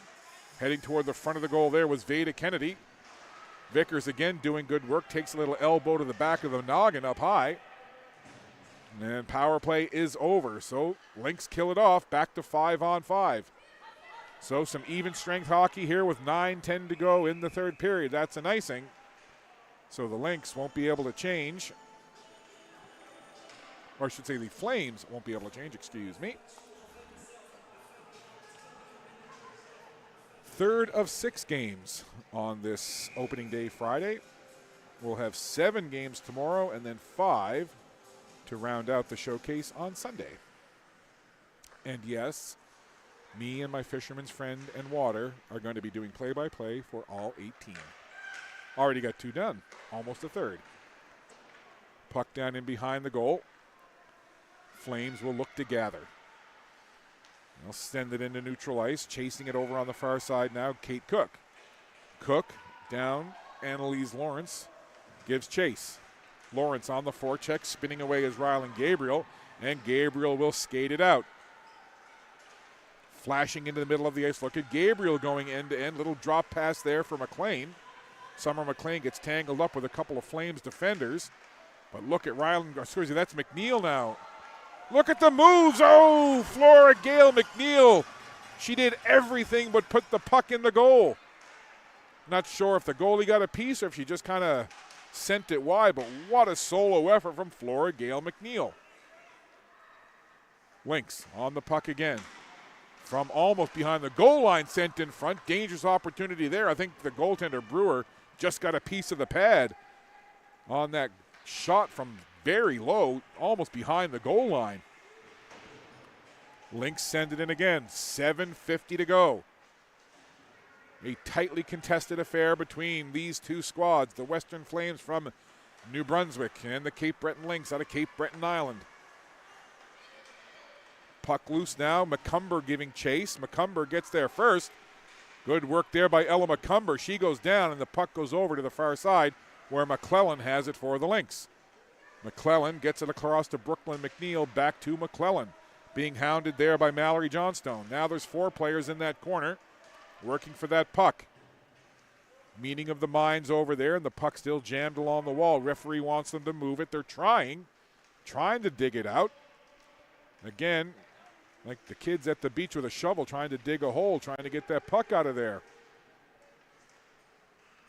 Heading toward the front of the goal there was Veda Kennedy. Vickers again doing good work. Takes a little elbow to the back of the noggin up high. And power play is over. So Lynx kill it off. Back to 5-on-5. So some even strength hockey here with 9:10 to go in the third period. That's an icing. So the Lynx won't be able to change. Or I should say the Flames won't be able to change, excuse me. Third of 6 games on this opening day Friday. We'll have 7 games tomorrow and then 5 to round out the showcase on Sunday. And yes, me and my fisherman's friend and Water are going to be doing play-by-play for all 18. Already got 2 done, almost a third. Puck down in behind the goal. Flames will look to gather. They'll send it into neutral ice, chasing it over on the far side now, Kate Cook. Cook down, Annalise Lawrence gives chase. Lawrence on the forecheck, spinning away is Rylan Gabriel, and Gabriel will skate it out. Flashing into the middle of the ice, look at Gabriel going end to end, little drop pass there for McLean. Summer McLean gets tangled up with a couple of Flames defenders, but look at Rylan, excuse me, that's McNeil now. Look at the moves, oh, Flora Gale McNeil. She did everything but put the puck in the goal. Not sure if the goalie got a piece or if she just kind of sent it wide, but what a solo effort from Flora Gale McNeil. Lynx on the puck again. From almost behind the goal line, sent in front. Dangerous opportunity there. I think the goaltender Brewer just got a piece of the pad on that shot from very low, almost behind the goal line. Lynx send it in again. 7:50 to go. A tightly contested affair between these two squads, the Western Flames from New Brunswick and the Cape Breton Lynx out of Cape Breton Island. Puck loose now, McCumber giving chase. McCumber gets there first. Good work there by Ella McCumber. She goes down and the puck goes over to the far side where McClellan has it for the Lynx. McClellan gets it across to Brooklyn McNeil, back to McClellan. Being hounded there by Mallory Johnstone. Now there's 4 players in that corner working for that puck. Meeting of the minds over there, and the puck still jammed along the wall. Referee wants them to move it. They're trying to dig it out. Again, like the kids at the beach with a shovel trying to dig a hole, trying to get that puck out of there.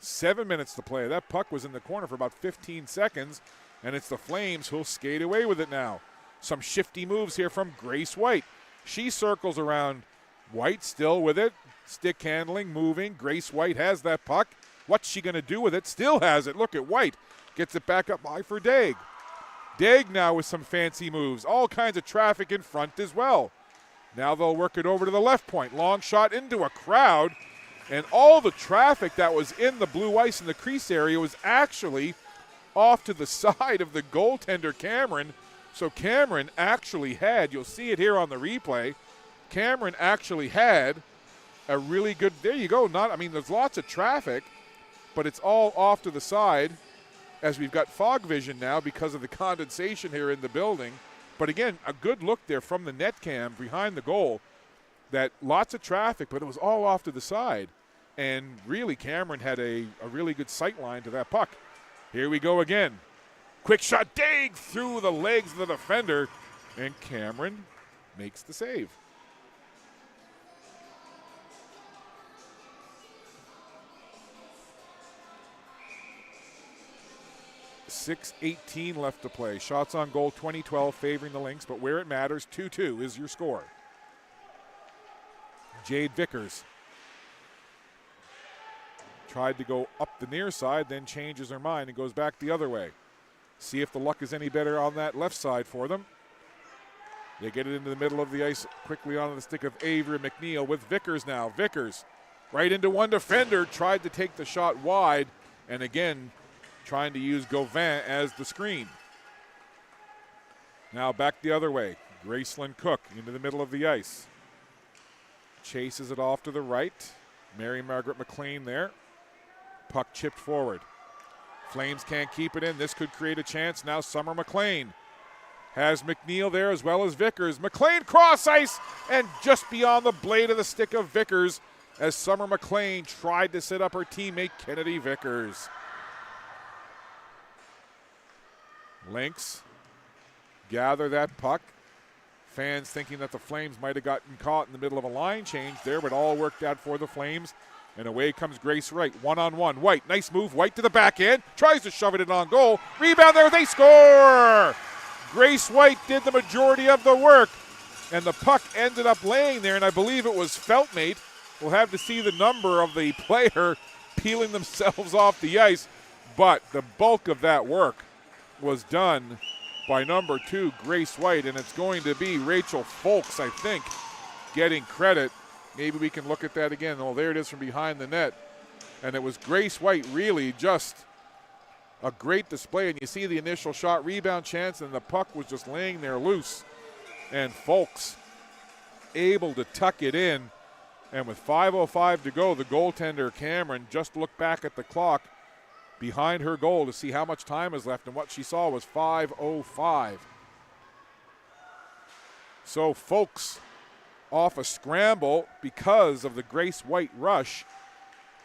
7 minutes to play. That puck was in the corner for about 15 seconds, and it's the Flames who'll skate away with it now. Some shifty moves here from Grace White. She circles around. White still with it. Stick handling, moving. Grace White has that puck. What's she going to do with it? Still has it. Look at White. Gets it back up high for Daig. Daig now with some fancy moves. All kinds of traffic in front as well. Now they'll work it over to the left point. Long shot into a crowd. And all the traffic that was in the blue ice in the crease area was actually off to the side of the goaltender, Cameron. So Cameron actually had, you'll see it here on the replay, Cameron actually had a really good, there you go, there's lots of traffic, but it's all off to the side as we've got fog vision now because of the condensation here in the building. But again, a good look there from the net cam behind the goal, that lots of traffic, but it was all off to the side. And really, Cameron had a really good sight line to that puck. Here we go again. Quick shot, Daig through the legs of the defender, and Cameron makes the save. .6:18 left to play. Shots on goal 20-12 favoring the Lynx, but where it matters, 2-2 is your score. Jade Vickers tried to go up the near side, then changes her mind and goes back the other way. See if the luck is any better on that left side for them. They get it into the middle of the ice quickly onto the stick of Avery McNeil with Vickers now. Vickers right into one defender, tried to take the shot wide, and again trying to use Gauvin as the screen. Now back the other way. Gracelyn Cook into the middle of the ice. Chases it off to the right. Mary Margaret McLean there. Puck chipped forward. Flames can't keep it in. This could create a chance. Now Summer McLean has McNeil there as well as Vickers. McLean cross ice and just beyond the blade of the stick of Vickers as Summer McLean tried to set up her teammate Kennedy Vickers. Lynx gather that puck. Fans thinking that the Flames might have gotten caught in the middle of a line change there, but all worked out for the Flames. And away comes Grace Wright, one-on-one. White, nice move. White to the backhand, tries to shove it in on goal. Rebound there, they score! Grace White did the majority of the work, and the puck ended up laying there, and I believe it was Feltmate. We'll have to see the number of the player peeling themselves off the ice, but the bulk of that work was done by number 2, Grace White, and it's going to be Rachel Folks, I think, getting credit. Maybe we can look at that again. Oh, there it is from behind the net. And it was Grace White really just a great display, and you see the initial shot rebound chance, and the puck was just laying there loose. And Folks able to tuck it in. And with 5:05 to go, the goaltender, Cameron, just looked back at the clock behind her goal to see how much time is left, and what she saw was 5:05. So Folks, off a scramble because of the Grace White rush,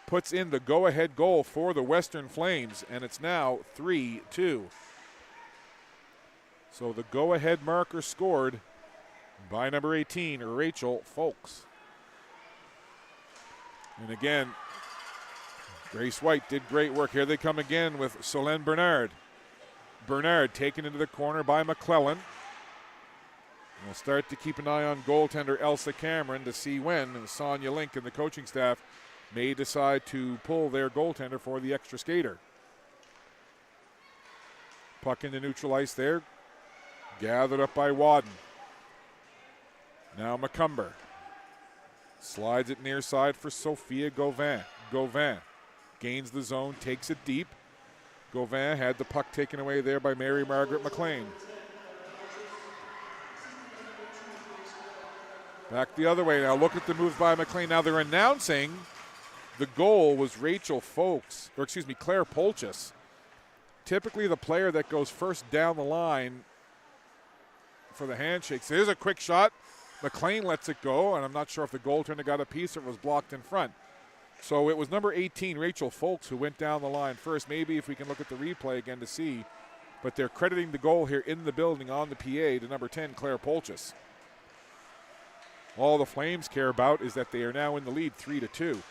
puts in the go-ahead goal for the Western Flames, and it's now 3-2. So the go-ahead marker scored by number 18, Rachel Folks. And again, Grace White did great work. Here they come again with Solène Bernard. Bernard taken into the corner by McClellan. We'll start to keep an eye on goaltender Elsa Cameron to see when Sonia Link and the coaching staff may decide to pull their goaltender for the extra skater. Puck into neutral ice there. Gathered up by Wadden. Now McCumber. Slides it near side for Sophia Gauvin. Gauvin gains the zone, takes it deep. Gauvin had the puck taken away there by Mary Margaret McLean. Back the other way now. Look at the moves by McLean. Now they're announcing the goal was Rachel Folks, or excuse me, Claire Polchis. Typically the player that goes first down the line for the handshakes. There's a quick shot. McLean lets it go, and I'm not sure if the goaltender got a piece or it was blocked in front. So it was number 18, Rachel Folks, who went down the line first. Maybe if we can look at the replay again to see. But they're crediting the goal here in the building on the PA to number 10, Claire Polchis. All the Flames care about is that they are now in the lead 3-2.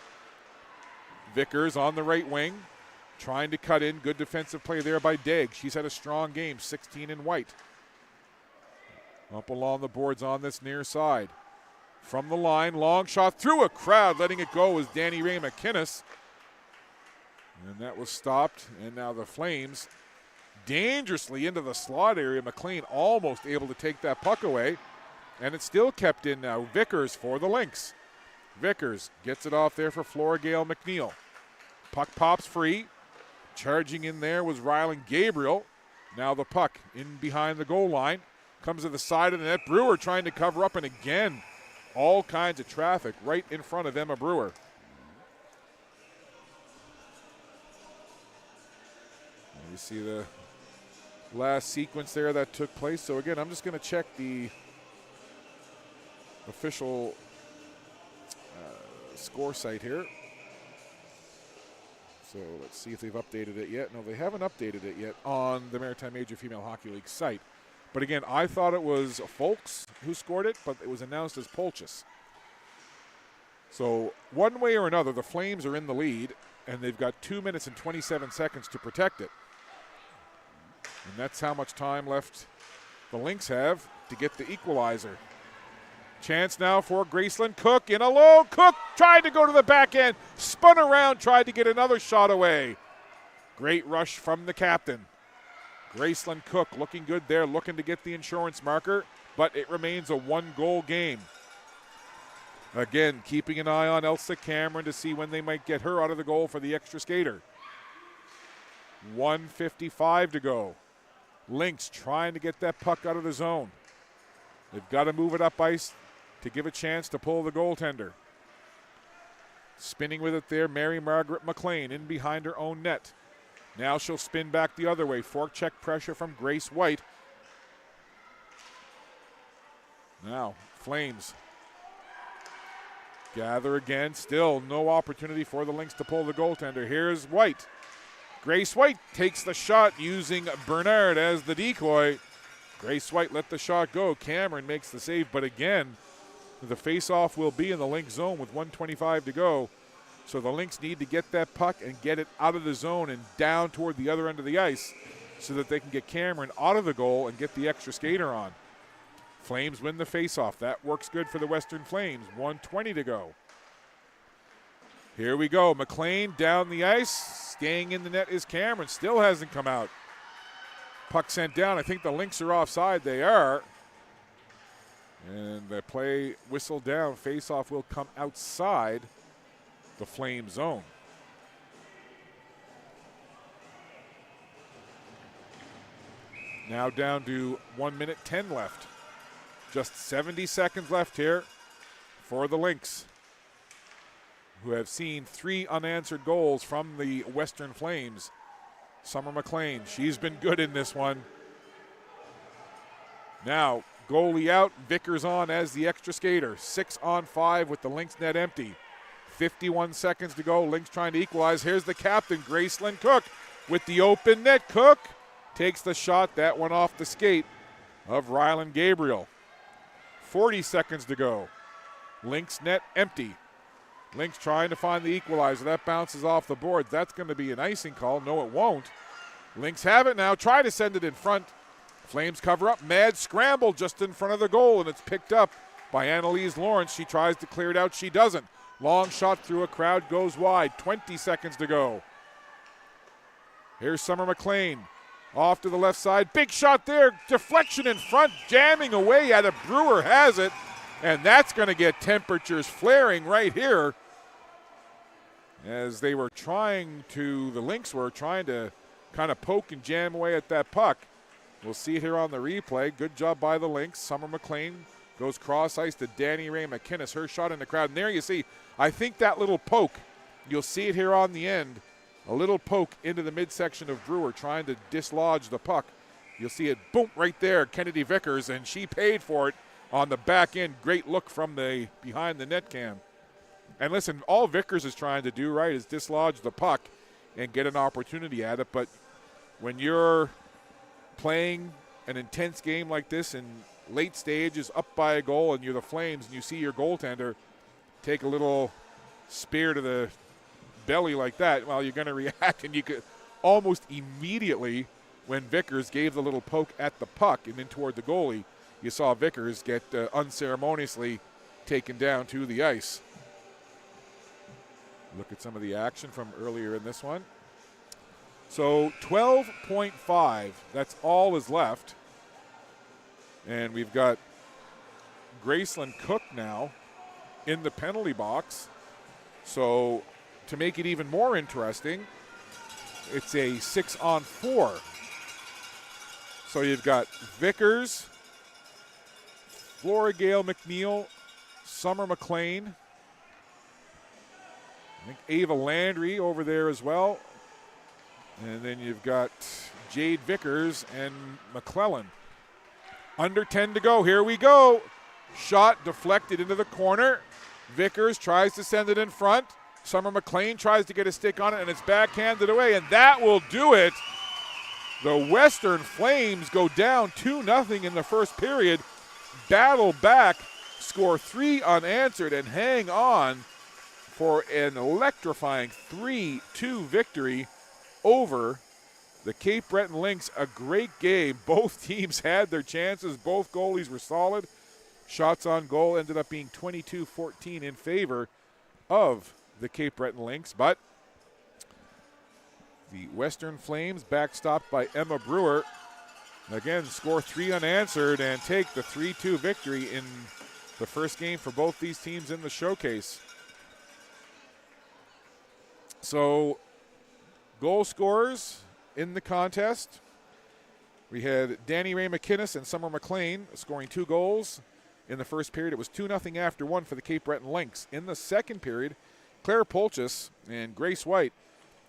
Vickers on the right wing, trying to cut in. Good defensive play there by Degg. She's had a strong game, 16 in white. Up along the boards on this near side. From the line, long shot through a crowd. Letting it go was Danny Ray McInnes. And that was stopped. And now the Flames dangerously into the slot area. McLean almost able to take that puck away. And it's still kept in now. Vickers for the Lynx. Vickers gets it off there for Flora Gale McNeil. Puck pops free. Charging in there was Rylan Gabriel. Now the puck in behind the goal line. Comes to the side of the net. Brewer trying to cover up, and again, all kinds of traffic right in front of Emma Brewer. And you see the last sequence there that took place. So again, I'm just going to check the official score site here. So let's see if they've updated it yet. No, they haven't updated it yet on the Maritime Major Female Hockey League site. But again, I thought it was Folks who scored it, but it was announced as Polchis. So one way or another, the Flames are in the lead, and they've got 2 minutes and 27 seconds to protect it. And that's how much time left the Lynx have to get the equalizer. Chance now for Graceland Cook in alone. Cook tried to go to the back end, spun around, tried to get another shot away. Great rush from the captain. Graceland Cook looking good there, looking to get the insurance marker, but it remains a one-goal game. Again, keeping an eye on Elsa Cameron to see when they might get her out of the goal for the extra skater. 1:55 to go. Lynx trying to get that puck out of the zone. They've got to move it up ice to give a chance to pull the goaltender. Spinning with it there, Mary Margaret McLean in behind her own net. Now she'll spin back the other way. Fork check pressure from Grace White. Now, Flames gather again. Still no opportunity for the Lynx to pull the goaltender. Here's White. Grace White takes the shot using Bernard as the decoy. Grace White let the shot go. Cameron makes the save, but again, the face-off will be in the Lynx zone with 1:25 to go. So the Lynx need to get that puck and get it out of the zone and down toward the other end of the ice so that they can get Cameron out of the goal and get the extra skater on. Flames win the face-off. That works good for the Western Flames. 1:20 to go. Here we go. McLean down the ice. Staying in the net is Cameron. Still hasn't come out. Puck sent down. I think the Lynx are offside. They are. And the play whistled down. Face-off will come outside the Flame zone. Now down to 1 minute 10 left. Just 70 seconds left here for the Lynx, who have seen 3 unanswered goals from the Western Flames. Summer McLean, she's been good in this one. Now, goalie out, Vickers on as the extra skater. 6 on 5 with the Lynx net empty. 51 seconds to go. Lynx trying to equalize. Here's the captain, Gracelyn Cook, with the open net. Cook takes the shot. That one off the skate of Rylan Gabriel. 40 seconds to go. Lynx net empty. Lynx trying to find the equalizer. That bounces off the boards. That's going to be an icing call. No, it won't. Lynx have it now. Try to send it in front. Flames cover up. Mad scramble just in front of the goal, and it's picked up by Annalise Lawrence. She tries to clear it out. She doesn't. Long shot through a crowd, goes wide. 20 seconds to go. Here's Summer McLean. Off to the left side. Big shot there. Deflection in front. Jamming away at it. Brewer has it. And that's going to get temperatures flaring right here. As they were the Lynx were trying to kind of poke and jam away at that puck. We'll see it here on the replay. Good job by the Lynx. Summer McLean goes cross ice to Danny Ray McInnes. Her shot in the crowd. And there you see, I think that little poke, you'll see it here on the end, a little poke into the midsection of Brewer trying to dislodge the puck. You'll see it, boom, right there, Kennedy Vickers, and she paid for it on the back end. Great look from the behind the net cam. And listen, all Vickers is trying to do, right, is dislodge the puck and get an opportunity at it. But when you're playing an intense game like this in late stages, up by a goal, and you're the Flames, and you see your goaltender take a little spear to the belly like that, well, you're going to react. And you could almost immediately, when Vickers gave the little poke at the puck and then toward the goalie, you saw Vickers get unceremoniously taken down to the ice. Look at some of the action from earlier in this one. So 12.5, that's all is left. And we've got Gracelyn Cook now in the penalty box. So to make it even more interesting, it's a 6-on-4. So you've got Vickers, Flora Gale McNeil, Summer McLean, I think Ava Landry over there as well. And then you've got Jade Vickers and McClellan. Under 10 to go. Here we go. Shot deflected into the corner. Vickers tries to send it in front. Summer McLean tries to get a stick on it, and it's backhanded away, and that will do it. The Western Flames go down 2-0 in the first period, battle back, score 3 unanswered, and hang on for an electrifying 3-2 victory over the Cape Breton Lynx. A great game. Both teams had their chances. Both goalies were solid. Shots on goal ended up being 22-14 in favor of the Cape Breton Lynx, but the Western Flames, backstopped by Emma Brewer, again score 3 unanswered and take the 3-2 victory in the first game for both these teams in the showcase. So, goal scorers in the contest. We had Danny Ray McInnes and Summer McLean scoring 2 goals in the first period. It was 2-0 after 1 for the Cape Breton Lynx. In the second period, Claire Polchis and Grace White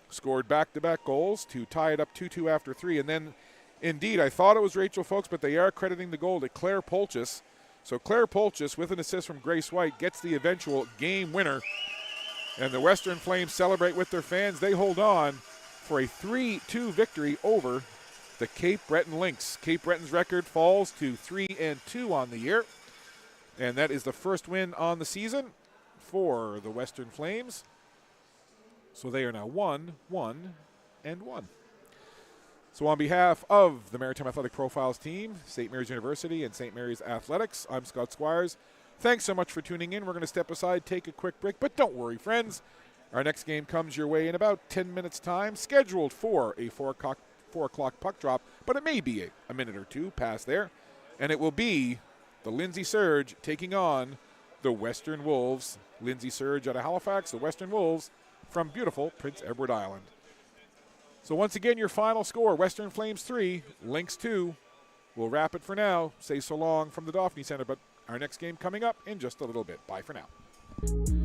scored back-to-back goals to tie it up 2-2 after 3. And then, indeed, I thought it was Rachel Folks, but they are crediting the goal to Claire Polchis. So Claire Polchis, with an assist from Grace White, gets the eventual game winner. And the Western Flames celebrate with their fans. They hold on for a 3-2 victory over the Cape Breton Lynx. Cape Breton's record falls to 3-2 on the year. And that is the first win on the season for the Western Flames. So they are now 1-1-1. So on behalf of the Maritime Athletic Profiles team, St. Mary's University, and St. Mary's Athletics, I'm Scott Squires. Thanks so much for tuning in. We're going to step aside, take a quick break, but don't worry, friends. Our next game comes your way in about 10 minutes' time, scheduled for a 4 o'clock puck drop, but it may be a minute or two past there, and it will be the Lindsay Surge taking on the Western Wolves. Lindsay Surge out of Halifax, the Western Wolves from beautiful Prince Edward Island. So once again, your final score, Western Flames 3, Lynx 2. We'll wrap it for now. Say so long from the Dauphinee Center, but our next game coming up in just a little bit. Bye for now.